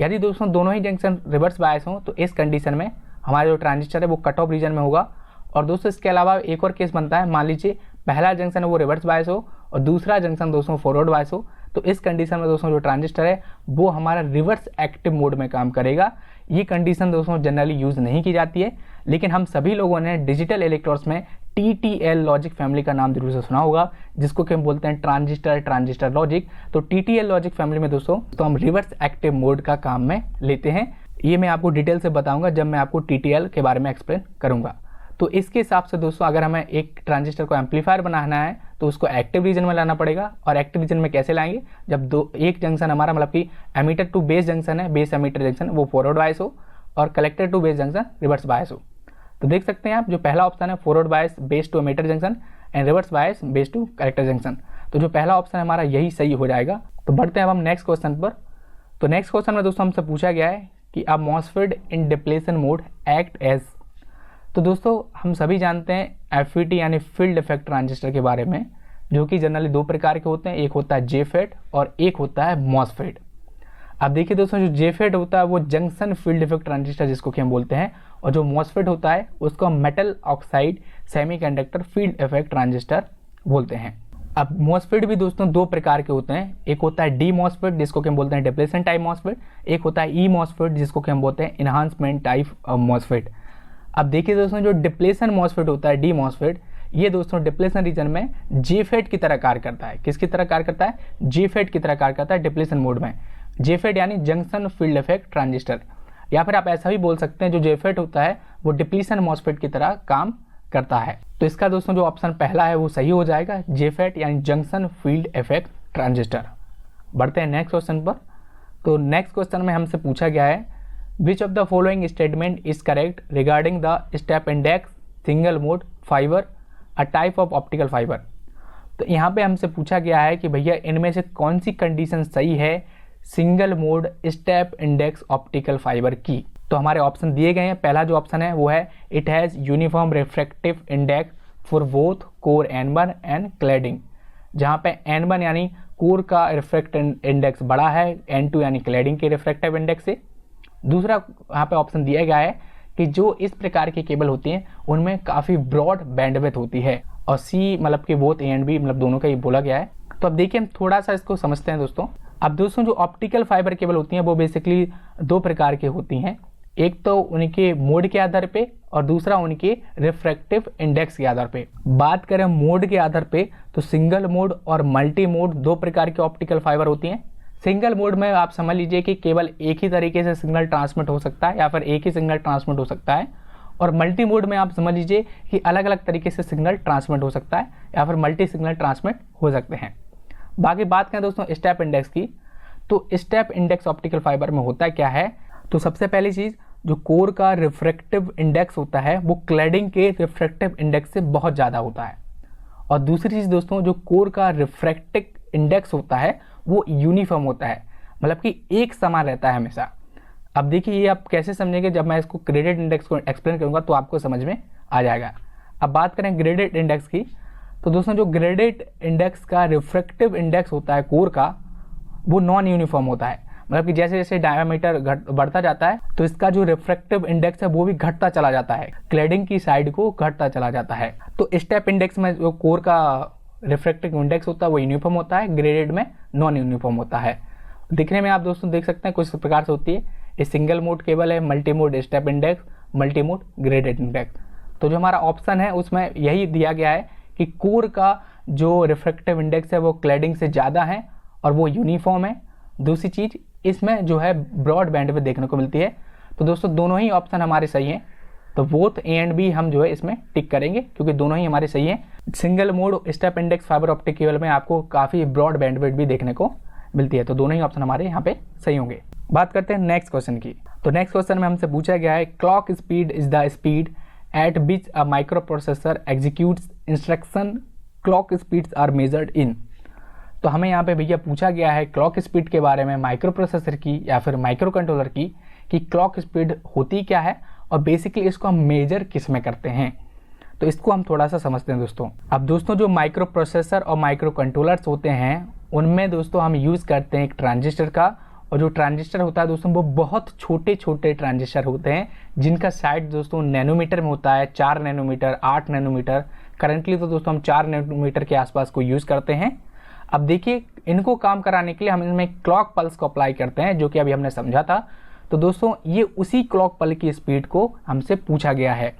यदि दोस्तों दोनों ही जंक्शन रिवर्स बायस हो तो इस कंडीशन में हमारा जो ट्रांजिस्टर है वो कट ऑफ रीजन में होगा। और दोस्तों इसके अलावा एक और केस बनता है, मान लीजिए पहला जंक्शन है वो रिवर्स बायस हो और दूसरा जंक्शन दोस्तों फॉरवर्ड बायस हो तो इस कंडीशन में दोस्तों जो ट्रांजिस्टर है वो हमारा रिवर्स एक्टिव मोड में काम करेगा। ये कंडीशन दोस्तों जनरली यूज़ नहीं की जाती है, लेकिन हम सभी लोगों ने डिजिटल इलेक्ट्रॉनिक्स में TTL लॉजिक फैमिली का नाम जरूर से सुना होगा, जिसको कि हम बोलते हैं ट्रांजिस्टर लॉजिक। तो TTL लॉजिक फैमिली में दोस्तों तो हम रिवर्स एक्टिव मोड का काम में लेते हैं। ये मैं आपको डिटेल से बताऊंगा जब मैं आपको TTL के बारे में एक्सप्लेन करूंगा। तो इसके हिसाब से दोस्तों अगर हमें एक ट्रांजिस्टर को एम्पलीफायर बनाना है तो उसको एक्टिव रीजन में लाना पड़ेगा। और एक्टिव रीजन में कैसे लाएंगे, जब एक जंक्शन हमारा मतलब कि एमीटर टू बेस जंक्शन है, बेस एमीटर जंक्शन वो फॉरवर्ड बायस हो और collector to base junction reverse bias हो। तो देख सकते हैं आप, जो पहला ऑप्शन है forward bias based to emitter junction and reverse bias based to collector junction. तो जो पहला ऑप्शन हमारा यही सही हो जाएगा। तो बढ़ते हैं अब हम नेक्स्ट क्वेश्चन पर। तो नेक्स्ट क्वेश्चन में दोस्तों हमसे पूछा गया है कि अब मॉसफेट इन डिप्लेशन मोड एक्ट एज। तो दोस्तों हम सभी जानते हैं FET यानी फील्ड इफेक्ट ट्रांजिस्टर के बारे में, जो कि जनरली दो प्रकार के होते हैं, एक होता है JFET और एक होता है मॉसफेट। अब देखिए दोस्तों, जो JFET होता है वो जंक्शन फील्ड इफेक्ट ट्रांजिस्टर जिसको कि हम बोलते हैं, और जो मॉसफेट होता है उसको metal oxide semiconductor field effect transistor बोलते हैं। अब मॉसफेट भी दोस्तों दो प्रकार के होते हैं, एक होता है डी मॉसफेट जिसको कि हम बोलते हैं डिप्लेशन टाइप मॉसफेट, एक होता है ई मॉसफेट जिसको कि हम बोलते हैं इन्हांसमेंट टाइप मॉसफेट। अब देखिए दोस्तों, जो डिप्लेशन मॉसफेट होता है डी मॉसफेट, ये दोस्तों डिप्लेशन रीजन में JFET की तरह कार्य करता है। किसकी तरह कार्य करता है? JFET की तरह कार्य करता है डिप्लेशन मोड में। JFET यानी जंक्शन फील्ड इफेक्ट ट्रांजिस्टर, या फिर आप ऐसा भी बोल सकते हैं जो JFET होता है वो डिप्लीशन मॉसफेट की तरह काम करता है। तो इसका दोस्तों जो ऑप्शन पहला है वो सही हो जाएगा, JFET यानी जंक्शन फील्ड इफेक्ट ट्रांजिस्टर। बढ़ते हैं नेक्स्ट क्वेश्चन पर। तो नेक्स्ट क्वेश्चन में हमसे पूछा गया है which of the following statement is correct regarding the step index single mode fibre a type of optical fibre. तो यहाँ पे हमसे पूछा गया है कि भैया इनमें से कौन सी कंडीशन सही है single mode step index optical fibre की। तो हमारे ऑप्शन दिए गए हैं। पहला जो ऑप्शन है वो है it has uniform refractive index for both core N1 and cladding, जहाँ पे N1 यानी कोर का रिफ्रैक्टिव इंडेक्स बड़ा है N2 यानी क्लैडिंग के रिफ्रैक्टिव इंडेक्स से। दूसरा यहाँ पे ऑप्शन दिया गया है कि जो इस प्रकार की केबल होती हैं उनमें काफ़ी ब्रॉड बैंडविड्थ होती है, और सी मतलब कि बोथ A एंड B मतलब दोनों का ही बोला गया है। तो अब देखिए हम थोड़ा सा इसको समझते हैं दोस्तों। अब दोस्तों जो ऑप्टिकल फाइबर केबल होती हैं वो बेसिकली दो प्रकार की होती हैं, एक तो उनके मोड के आधार पे और दूसरा उनके रिफ्रैक्टिव इंडेक्स के आधार पे। बात करें मोड के आधार पे तो सिंगल मोड और मल्टी मोड दो प्रकार की ऑप्टिकल फाइबर होती हैं। सिंगल मोड में आप समझ लीजिए कि केवल एक ही तरीके से सिग्नल ट्रांसमिट हो सकता है या फिर एक ही सिग्नल ट्रांसमिट हो सकता है, और मल्टी मोड में आप समझ लीजिए कि अलग अलग तरीके से सिग्नल ट्रांसमिट हो सकता है या फिर मल्टी सिग्नल ट्रांसमिट हो सकते हैं। बाकी बात करें दोस्तों स्टेप इंडेक्स की, तो स्टेप इंडेक्स ऑप्टिकल फाइबर में होता क्या है। तो सबसे पहली चीज़, जो कोर का रिफ्रैक्टिव इंडेक्स होता है वो क्लैडिंग के रिफ्रैक्टिव इंडेक्स से बहुत ज़्यादा होता है, और दूसरी चीज़ दोस्तों जो कोर का रिफ्रैक्टिव इंडेक्स होता है वो यूनिफॉर्म होता है, मतलब कि एक समान रहता है हमेशा। अब देखिए ये आप कैसे समझेंगे, जब मैं इसको ग्रेडेड इंडेक्स को एक्सप्लेन करूँगा तो आपको समझ में आ जाएगा। अब बात करें ग्रेडेड इंडेक्स की, तो दोस्तों जो ग्रेडेड इंडेक्स का रिफ्रैक्टिव इंडेक्स होता है कोर का वो नॉन यूनिफॉर्म होता है, मतलब कि जैसे जैसे डायमीटर बढ़ता जाता है तो इसका जो रिफ्रैक्टिव इंडेक्स है वो भी घटता चला जाता है, क्लैडिंग की साइड को घटता चला जाता है। तो स्टेप इंडेक्स में जो कोर का रिफ्रैक्टिव इंडेक्स होता है वो यूनिफॉर्म होता है, ग्रेडेड में नॉन यूनिफॉर्म होता है। दिखने में आप दोस्तों देख सकते हैं कुछ प्रकार से होती है, ये सिंगल मोड केबल है, multi mode step index, multi mode graded index. तो जो हमारा ऑप्शन है उसमें यही दिया गया है कि कोर का जो रिफ्रैक्टिव इंडेक्स है वो क्लैडिंग से ज़्यादा है और वो यूनिफॉर्म है। दूसरी चीज़ इसमें जो है ब्रॉड बैंडविड्थ देखने को मिलती है। तो दोस्तों दोनों ही ऑप्शन हमारे सही हैं, तो बोथ A एंड B हम जो है इसमें टिक करेंगे क्योंकि दोनों ही हमारे सही हैं। Single mode step index fibre optic cable में आपको काफ़ी ब्रॉड बैंडविड्थ भी देखने को मिलती है, तो दोनों ही ऑप्शन हमारे यहाँ पे सही होंगे। बात करते हैं नेक्स्ट क्वेश्चन की। तो नेक्स्ट क्वेश्चन में हमसे पूछा गया है clock speed is the speed at which a microprocessor executes instruction clock speeds are measured in. तो हमें यहाँ पे भैया पूछा गया है क्लॉक स्पीड के बारे में माइक्रो प्रोसेसर की या फिर माइक्रो कंट्रोलर की, कि क्लॉक स्पीड होती क्या है और बेसिकली इसको हम मेजर किस में करते हैं। तो इसको हम थोड़ा सा समझते हैं दोस्तों। अब दोस्तों जो माइक्रो प्रोसेसर और माइक्रो कंट्रोलर्स होते हैं उनमें दोस्तों हम यूज़ करते हैं एक ट्रांजिस्टर का, और जो ट्रांजिस्टर होता है दोस्तों वो बहुत छोटे छोटे ट्रांजिस्टर होते हैं जिनका साइज दोस्तों नैनोमीटर में होता है, 4 नैनोमीटर, 8 नैनोमीटर। करंटली तो दोस्तों हम 4 नैनोमीटर के आसपास को यूज़ करते हैं। अब देखिए इनको काम कराने के लिए हम इनमें क्लॉक पल्स को अप्लाई करते हैं, जो कि अभी हमने समझा था। तो दोस्तों ये उसी क्लॉक पल्स की स्पीड को हमसे पूछा गया है।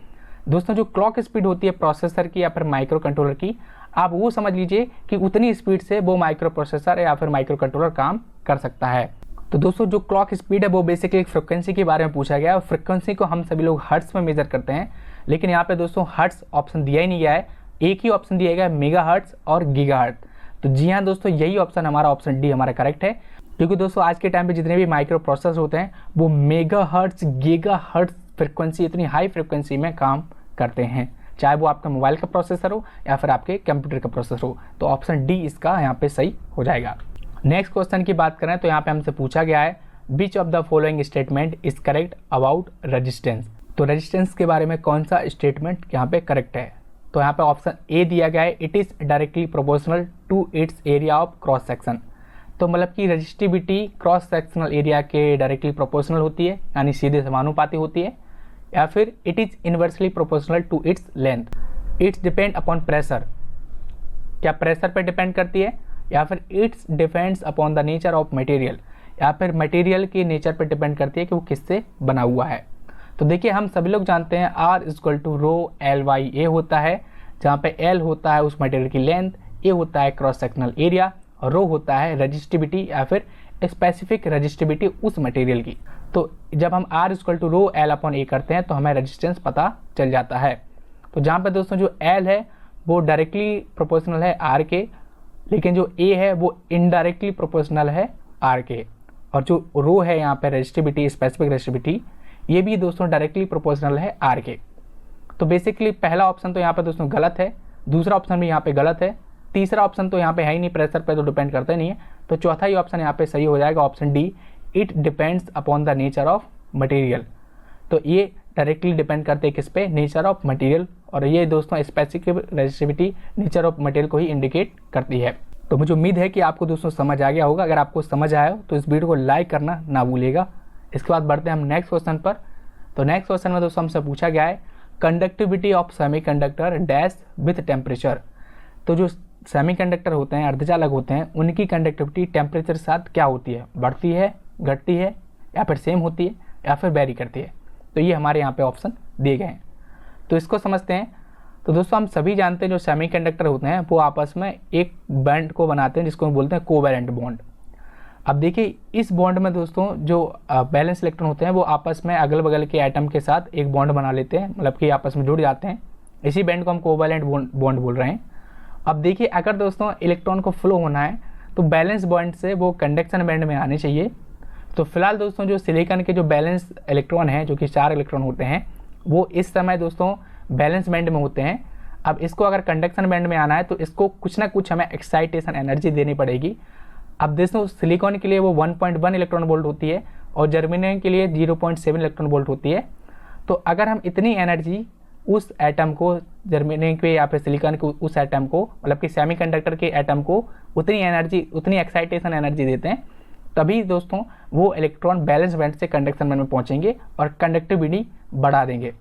दोस्तों जो क्लॉक स्पीड होती है प्रोसेसर की या फिर माइक्रो कंट्रोलर की, आप वो समझ लीजिए कि उतनी स्पीड से वो माइक्रो प्रोसेसर या फिर माइक्रो कंट्रोलर काम कर सकता है। तो दोस्तों जो क्लॉक स्पीड है वो बेसिकली एक फ्रिक्वेंसी के बारे में पूछा गया है। फ्रिक्वेंसी को हम सभी लोग हर्ट्स में मेजर करते हैं, लेकिन यहाँ पे दोस्तों हर्ट्स ऑप्शन दिया ही नहीं गया है, एक ही ऑप्शन दिया गया है मेगा हर्ट्स और गीगा हर्ट्स। तो जी हाँ दोस्तों यही ऑप्शन हमारा ऑप्शन डी हमारा करेक्ट है, क्योंकि दोस्तों आज के टाइम पे जितने भी माइक्रो प्रोसेसर होते हैं वो megahertz gigahertz frequency, इतनी हाई फ्रिक्वेंसी में काम करते हैं, चाहे वो आपका मोबाइल का प्रोसेसर हो या फिर आपके कंप्यूटर का प्रोसेसर हो। तो ऑप्शन डी इसका यहाँ पे सही हो जाएगा। नेक्स्ट क्वेश्चन की बात करें तो यहाँ पे हमसे पूछा गया है which of the following statement is correct about resistance. तो रेजिस्टेंस के बारे में कौन सा स्टेटमेंट यहाँ पे करेक्ट है। तो यहाँ पे ऑप्शन ए दिया गया है it is directly proportional to its area of cross section. तो मतलब कि रजिस्टिविटी क्रॉस सेक्शनल एरिया के डायरेक्टली प्रोपोर्शनल होती है, यानी सीधे समानुपाती होती है, या फिर it is inversely proportional to its length. Its depend upon pressure, क्या प्रेशर पे डिपेंड करती है, या फिर its depends upon the nature of material, या फिर मटेरियल के नेचर पे डिपेंड करती है कि वो किससे बना हुआ है। तो देखिए हम सभी लोग जानते हैं R equal to rho L by A होता है, जहाँ पे L होता है उस मटेरियल की लेंथ, A होता है क्रॉस सेक्शनल एरिया और रो होता है रजिस्टिविटी या फिर स्पेसिफिक रजिस्टिविटी उस मटेरियल की। तो जब हम R equal to rho L upon A करते हैं तो हमें रजिस्टेंस पता चल जाता है। तो जहाँ पे दोस्तों जो L है वो डायरेक्टली प्रोपोर्शनल है R के, लेकिन जो A है वो इनडायरेक्टली प्रोपोर्शनल है R के, और जो रो है यहाँ पे रजिस्टिविटी स्पेसिफिक रजिस्टिविटी ये भी दोस्तों डायरेक्टली प्रोपोर्शनल है R के। तो बेसिकली पहला ऑप्शन तो यहाँ पे दोस्तों गलत है, दूसरा ऑप्शन भी यहाँ पे गलत है, तीसरा ऑप्शन तो यहाँ पे है ही नहीं, प्रेशर पे तो डिपेंड करता ही नहीं है। तो चौथा ही ऑप्शन यहाँ पे सही हो जाएगा, option D it depends upon the nature of material. तो ये डायरेक्टली डिपेंड करते हैं किस पे, नेचर ऑफ मटेरियल, और ये दोस्तों specific resistivity nature of material को ही इंडिकेट करती है। तो मुझे उम्मीद है कि आपको दोस्तों समझ आ गया होगा। अगर आपको समझ आया हो तो इस वीडियो को लाइक करना ना भूलिएगा। इसके बाद बढ़ते हैं हम नेक्स्ट क्वेश्चन पर। तो नेक्स्ट क्वेश्चन में दोस्तों हमसे पूछा गया है conductivity of semiconductor dash with temperature. तो जो सेमीकंडक्टर होते हैं, अर्धचालक होते हैं, उनकी कंडक्टिविटी टेम्परेचर के साथ क्या होती है, बढ़ती है, घटती है, या फिर सेम होती है, या फिर वेरी करती है। तो ये हमारे यहाँ पे ऑप्शन दिए गए हैं, तो इसको समझते हैं। तो दोस्तों हम सभी जानते हैं जो सेमीकंडक्टर होते हैं वो आपस में एक बॉन्ड को बनाते हैं जिसको हम बोलते हैं कोवैलेंट बॉन्ड। अब देखिए इस बॉन्ड में दोस्तों जो बैलेंस इलेक्ट्रॉन होते हैं वो आपस में अगल बगल के एटम के साथ एक बॉन्ड बना लेते हैं, मतलब कि आपस में जुड़ जाते हैं। इसी बॉन्ड को हम कोवैलेंट बॉन्ड बोल रहे हैं। अब देखिए अगर दोस्तों इलेक्ट्रॉन को फ्लो होना है तो बैलेंस बॉन्ड से वो कंडक्शन बैंड में आने चाहिए। तो फिलहाल दोस्तों जो सिलिकॉन के जो बैलेंस इलेक्ट्रॉन हैं, जो कि 4 इलेक्ट्रॉन होते हैं, वो इस समय दोस्तों बैलेंस बैंड में होते हैं। अब इसको अगर कंडक्शन बैंड में आना है तो इसको कुछ ना कुछ हमें एक्साइटेशन एनर्जी देनी पड़ेगी। अब दोस्तों सिलिकॉन के लिए वो 1.1 इलेक्ट्रॉन वोल्ट होती है और जर्मेनियम के लिए 0.7 इलेक्ट्रॉन वोल्ट होती है। तो अगर हम इतनी एनर्जी उस एटम को, जर्मेनियम के या फिर सिलिकॉन के उस एटम को, मतलब कि सेमीकंडक्टर के एटम को उतनी एनर्जी, उतनी एक्साइटेशन एनर्जी देते हैं, तभी दोस्तों वो इलेक्ट्रॉन बैलेंस बैंड से कंडक्शन बैंड में पहुंचेंगे और कंडक्टिविटी बढ़ा देंगे।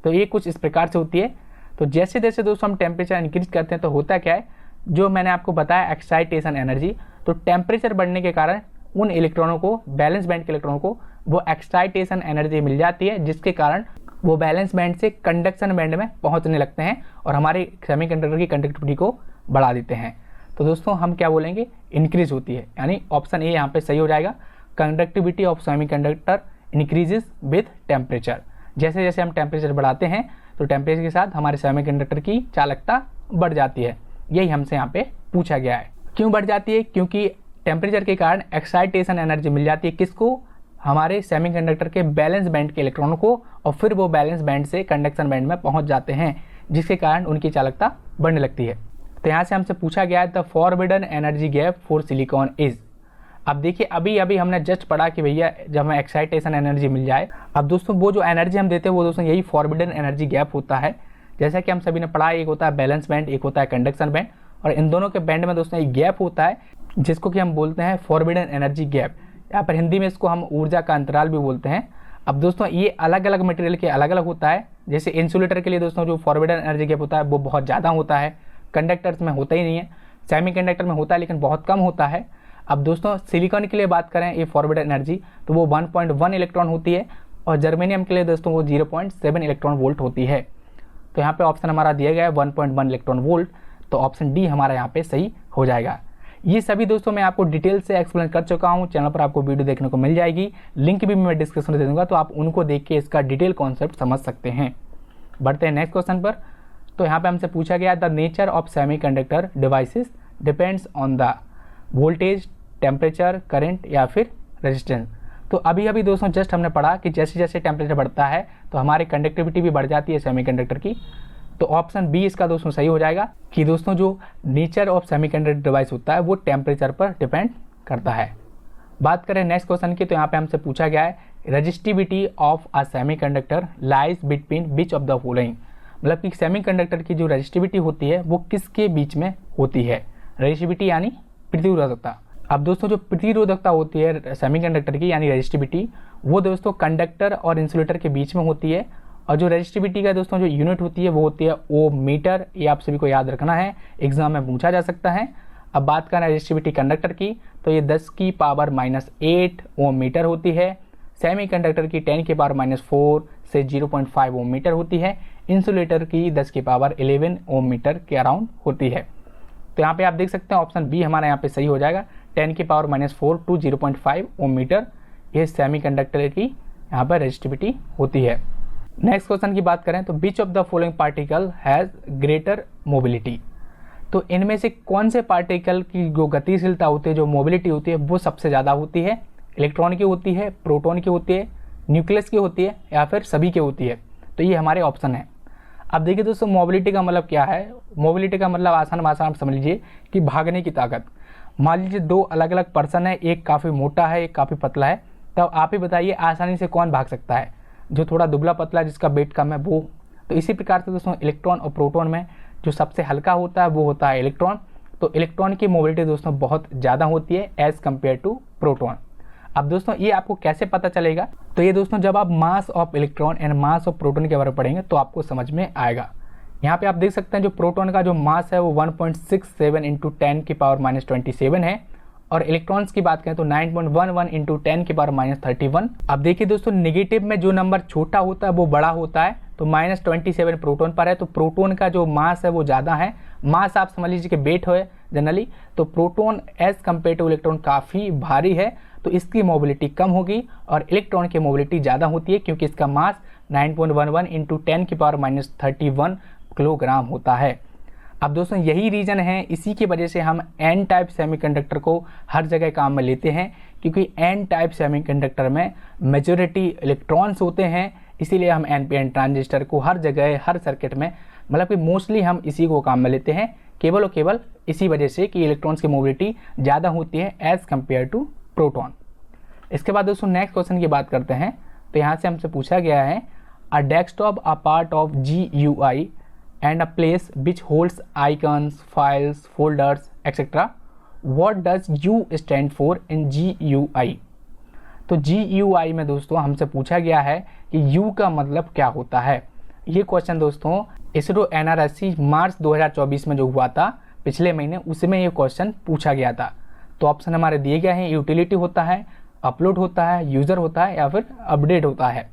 तो ये कुछ इस प्रकार से होती है। तो जैसे जैसे दोस्तों हम टेम्परेचर इंक्रीज करते हैं तो होता क्या है, जो मैंने आपको बताया एक्साइटेशन एनर्जी, तो टेम्परेचर बढ़ने के कारण उन इलेक्ट्रॉनों को, बैलेंस बैंड के इलेक्ट्रॉनों को वो एक्साइटेशन एनर्जी मिल जाती है, जिसके कारण वो बैलेंस बैंड से कंडक्शन बैंड में पहुंचने लगते हैं और हमारे सेमीकंडक्टर की कंडक्टिविटी को बढ़ा देते हैं। तो दोस्तों हम क्या बोलेंगे, इंक्रीज होती है, यानी ऑप्शन ए यहाँ पे सही हो जाएगा। Conductivity of semiconductor increases with temperature. जैसे जैसे हम टेम्परेचर बढ़ाते हैं तो टेम्परेचर के साथ हमारे सेमीकंडक्टर की चालकता बढ़ जाती है। यही हमसे यहाँ पे पूछा गया है। क्यों बढ़ जाती है, क्योंकि टेम्परेचर के कारण एक्साइटेशन एनर्जी मिल जाती है किसको, हमारे सेमीकंडक्टर के बैलेंस बैंड के इलेक्ट्रॉनों को, और फिर वो बैलेंस बैंड से कंडक्शन बैंड में पहुंच जाते हैं, जिसके कारण उनकी चालकता बढ़ने लगती है। तो यहाँ से हमसे पूछा गया है the forbidden energy gap for silicon is. अब देखिए अभी अभी हमने जस्ट पढ़ा कि भैया जब हमें एक्साइटेशन एनर्जी मिल जाए, अब दोस्तों वो जो एनर्जी हम देते हैं वो दोस्तों यही फॉरबिडन एनर्जी गैप होता है। जैसा कि हम सभी ने पढ़ा, एक होता है बैलेंस बैंड, एक होता है कंडक्शन बैंड, और इन दोनों के बैंड में दोस्तों एक गैप होता है जिसको कि हम बोलते हैं फॉरबिडन एनर्जी गैप, या फिर हिंदी में इसको हम ऊर्जा का अंतराल भी बोलते हैं। अब दोस्तों ये अलग अलग मटेरियल के अलग अलग होता है। जैसे इंसुलेटर के लिए दोस्तों जो फॉरबिडन एनर्जी गैप होता है वो बहुत ज़्यादा होता है, कंडक्टर्स में होता ही नहीं है, सेमीकंडक्टर में होता है लेकिन बहुत कम होता है। अब दोस्तों सिलिकॉन के लिए बात करें ये फॉरबिडन एनर्जी, तो वो 1.1 इलेक्ट्रॉन होती है, और जर्मेनियम के लिए दोस्तों वो 0.7 इलेक्ट्रॉन वोल्ट होती है। तो यहाँ पे ऑप्शन हमारा दिया गया है 1.1 इलेक्ट्रॉन वोल्ट, तो ऑप्शन डी हमारा यहाँ पे सही हो जाएगा। ये सभी दोस्तों मैं आपको डिटेल से एक्सप्लेन कर चुका हूँ, चैनल पर आपको वीडियो देखने को मिल जाएगी, लिंक भी मैं डिस्क्रिप्शन में दे दूँगा, तो आप उनको देख के इसका डिटेल कॉन्सेप्ट समझ सकते हैं। बढ़ते हैं नेक्स्ट क्वेश्चन पर। तो यहाँ पे हमसे पूछा गया the nature of semiconductor devices depends on the voltage, temperature, current या फिर रेजिस्टेंस। तो अभी अभी दोस्तों जस्ट हमने पढ़ा कि जैसे जैसे टेम्परेचर बढ़ता है तो हमारी कंडक्टिविटी भी बढ़ जाती है सेमीकंडक्टर की। तो ऑप्शन बी इसका दोस्तों सही हो जाएगा कि दोस्तों जो नेचर ऑफ सेमीकंडक्टर डिवाइस होता है वो टेम्परेचर पर डिपेंड करता है। बात करें नेक्स्ट क्वेश्चन की, तो यहाँ पे हमसे पूछा गया है resistivity of a semiconductor lies between which of the following, मतलब कि सेमीकंडक्टर की जो रजिस्टिविटी होती है वो किसके बीच में होती है। रजिस्टिविटी यानी प्रतिरोधकता। अब दोस्तों जो प्रतिरोधकता होती है सेमीकंडक्टर की यानी रजिस्टिविटी, वो दोस्तों कंडक्टर और इंसुलेटर के बीच में होती है। और जो रजिस्टिविटी का दोस्तों जो यूनिट होती है वो होती है ओम मीटर। ये आप सभी को याद रखना है, एग्जाम में पूछा जा सकता है। अब बात करें रजिस्टिविटी कंडक्टर की, तो ये 10 की पावर -8 ओम मीटर होती है। सेमीकंडक्टर की 10 की पावर -4 से 0.5 ओम मीटर होती है। इंसुलेटर की 10 की पावर 11 ओम मीटर के अराउंड होती है। तो यहाँ पे आप देख सकते हैं ऑप्शन बी हमारा यहाँ पे सही हो जाएगा, 10 की पावर -4 टू 0.5 ओम मीटर, ये सेमीकंडक्टर की यहाँ पर रजिस्टिविटी होती है। नेक्स्ट क्वेश्चन की बात करें तो विच of the following particle has greater mobility, तो इनमें से कौन से पार्टिकल की जो गतिशीलता होती है, जो मोबिलिटी होती है वो सबसे ज़्यादा होती है। इलेक्ट्रॉन की होती है, प्रोटॉन की होती है, न्यूक्लियस की होती है, या फिर सभी की होती है। तो ये हमारे ऑप्शन है। अब देखिए दोस्तों मोबिलिटी का मतलब क्या है। मोबिलिटी का मतलब आसान भाषा आप समझ लीजिए कि भागने की ताकत। मान लीजिए दो अलग अलग पर्सन है, एक काफ़ी मोटा है, एक काफ़ी पतला है, तब आप ही बताइए आसानी से कौन भाग सकता है। जो थोड़ा दुबला पतला जिसका वेट कम है वो। तो इसी प्रकार से दोस्तों इलेक्ट्रॉन और प्रोटॉन में जो सबसे हल्का होता है वो होता है इलेक्ट्रॉन। तो इलेक्ट्रॉन की मोबिलिटी दोस्तों बहुत ज़्यादा होती है एज़ कम्पेयर टू प्रोटॉन। अब दोस्तों ये आपको कैसे पता चलेगा, तो ये दोस्तों जब आप mass of electron and mass of proton के बारे में पढ़ेंगे तो आपको समझ में आएगा। यहाँ पे आप देख सकते हैं जो प्रोटॉन का जो मास है वो 1.67 इंटू 10 की पावर -27 है, और इलेक्ट्रॉन्स की बात करें तो 9.11 इंटू 10 की पावर -31। अब देखिए दोस्तों नेगेटिव में जो नंबर छोटा होता है वो बड़ा होता है, तो -27 प्रोटॉन पर है, तो प्रोटॉन का जो मास है वो ज़्यादा है। मास आप समझ लीजिए कि वेट है जनरली, तो proton as compared to electron काफ़ी भारी है, तो इसकी मोबिलिटी कम होगी, और इलेक्ट्रॉन की मोबिलिटी ज़्यादा होती है क्योंकि इसका मास 9.11 इंटू 10 की पावर -31 किलोग्राम होता है। अब दोस्तों यही रीज़न है, इसी की वजह से हम एन टाइप सेमीकंडक्टर को हर जगह काम में लेते हैं, क्योंकि एन टाइप सेमीकंडक्टर में मेजॉरिटी इलेक्ट्रॉन्स होते हैं, इसीलिए हम एन ट्रांजिस्टर को हर जगह हर सर्किट में, मतलब कि मोस्टली हम इसी को काम में लेते हैं, केवल और केवल इसी वजह से कि इलेक्ट्रॉन्स की मोबिलिटी ज़्यादा होती है एज़ कम्पेयर टू प्रोटॉन। इसके बाद दोस्तों नेक्स्ट क्वेश्चन की बात करते हैं, तो यहाँ से हमसे पूछा गया है a desktop a part of GUI and a place which holds icons, files, folders, etc. What does U stand for in GUI? तो GUI में दोस्तों हमसे पूछा गया है कि U का मतलब क्या होता है। ये क्वेश्चन दोस्तों इसरो NRSC मार्च 2024 में जो हुआ था पिछले महीने, उसमें ये क्वेश्चन पूछा गया था। तो ऑप्शन हमारे दिए गए हैं, यूटिलिटी होता है, अपलोड होता है, यूज़र होता है, या फिर अपडेट होता है।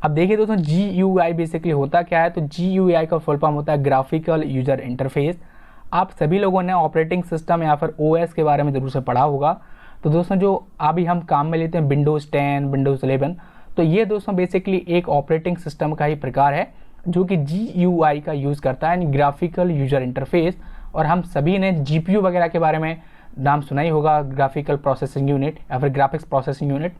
अब देखिए दोस्तों GUI बेसिकली होता क्या है, तो GUI का फुल फॉर्म होता है ग्राफिकल यूजर इंटरफेस। आप सभी लोगों ने ऑपरेटिंग सिस्टम या फिर OS के बारे में ज़रूर से पढ़ा होगा। तो दोस्तों जो अभी हम काम में लेते हैं विंडोज़ 10, विंडोज़ 11, तो ये दोस्तों बेसिकली एक ऑपरेटिंग सिस्टम का ही प्रकार है जो कि GUI का यूज़ करता है, ग्राफिकल यूजर इंटरफेस। और हम सभी ने GPU वगैरह के बारे में नाम सुना ही होगा, ग्राफिकल प्रोसेसिंग यूनिट या फिर ग्राफिक्स प्रोसेसिंग यूनिट।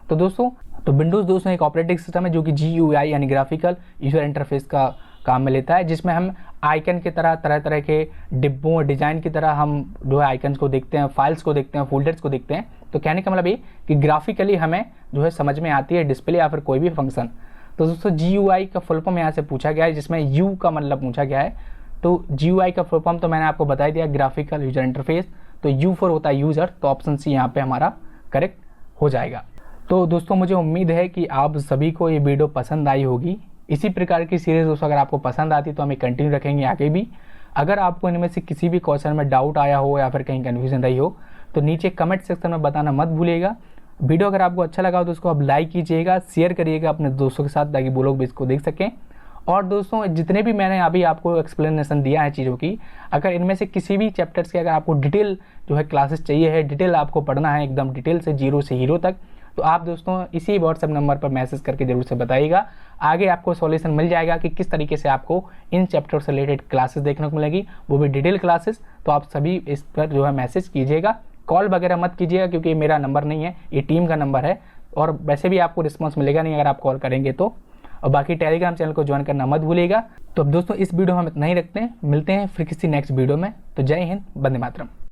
तो दोस्तों तो विंडोज़ दोस्तों एक ऑपरेटिंग सिस्टम है जो कि GUI यानी ग्राफिकल यूजर इंटरफेस का काम में लेता है, जिसमें हम आइकन की तरह तरह तरह के डिब्बों डिज़ाइन की तरह हम जो है आइकन्स को देखते हैं, फाइल्स को देखते हैं, फोल्डर्स को देखते हैं। तो कहने का मतलब ये कि ग्राफिकली हमें जो है समझ में आती है डिस्प्ले या फिर कोई भी फंक्शन। तो दोस्तों GUI का फुल फॉर्म यहाँ से पूछा गया है, जिसमें U का मतलब पूछा गया है। तो GUI का फुल फॉर्म तो मैंने आपको बता दिया, ग्राफिकल यूजर इंटरफेस। तो U फॉर होता है यूज़र, तो ऑप्शन सी यहाँ पे हमारा करेक्ट हो जाएगा। तो दोस्तों मुझे उम्मीद है कि आप सभी को ये वीडियो पसंद आई होगी। इसी प्रकार की सीरीज़ दोस्तों अगर आपको पसंद आती तो हम कंटिन्यू रखेंगे आगे भी। अगर आपको इनमें से किसी भी क्वेश्चन में डाउट आया हो या फिर कहीं कन्फ्यूजन रही हो तो नीचे कमेंट सेक्शन में बताना मत भूलिएगा। वीडियो अगर आपको अच्छा लगा हो तो उसको आप लाइक कीजिएगा, शेयर करिएगा अपने दोस्तों के साथ, ताकि वो लोग भी इसको देख सकें। और दोस्तों जितने भी मैंने अभी आपको एक्सप्लेनेशन दिया है चीज़ों की, अगर इनमें से किसी भी चैप्टर्स के अगर आपको डिटेल जो है क्लासेस चाहिए है, डिटेल आपको पढ़ना है एकदम डिटेल से, जीरो से हीरो तक, तो आप दोस्तों इसी व्हाट्सएप नंबर पर मैसेज करके जरूर से बताइएगा। आगे आपको सॉल्यूशन मिल जाएगा कि किस तरीके से आपको इन चैप्टर से रिलेटेड क्लासेस देखने को मिलेगी, वो भी डिटेल क्लासेस। तो आप सभी इस पर जो है मैसेज कीजिएगा, कॉल वगैरह मत कीजिएगा क्योंकि मेरा नंबर नहीं है, ये टीम का नंबर है। और वैसे भी आपको रिस्पॉन्स मिलेगा नहीं अगर आप कॉल करेंगे तो। और बाकी टेलीग्राम चैनल को ज्वाइन करना मत भूलिएगा। तो अब दोस्तों इस वीडियो में हम इतना ही रखते हैं, मिलते हैं फिर किसी नेक्स्ट वीडियो में। तो जय हिंद, वंदे मातरम।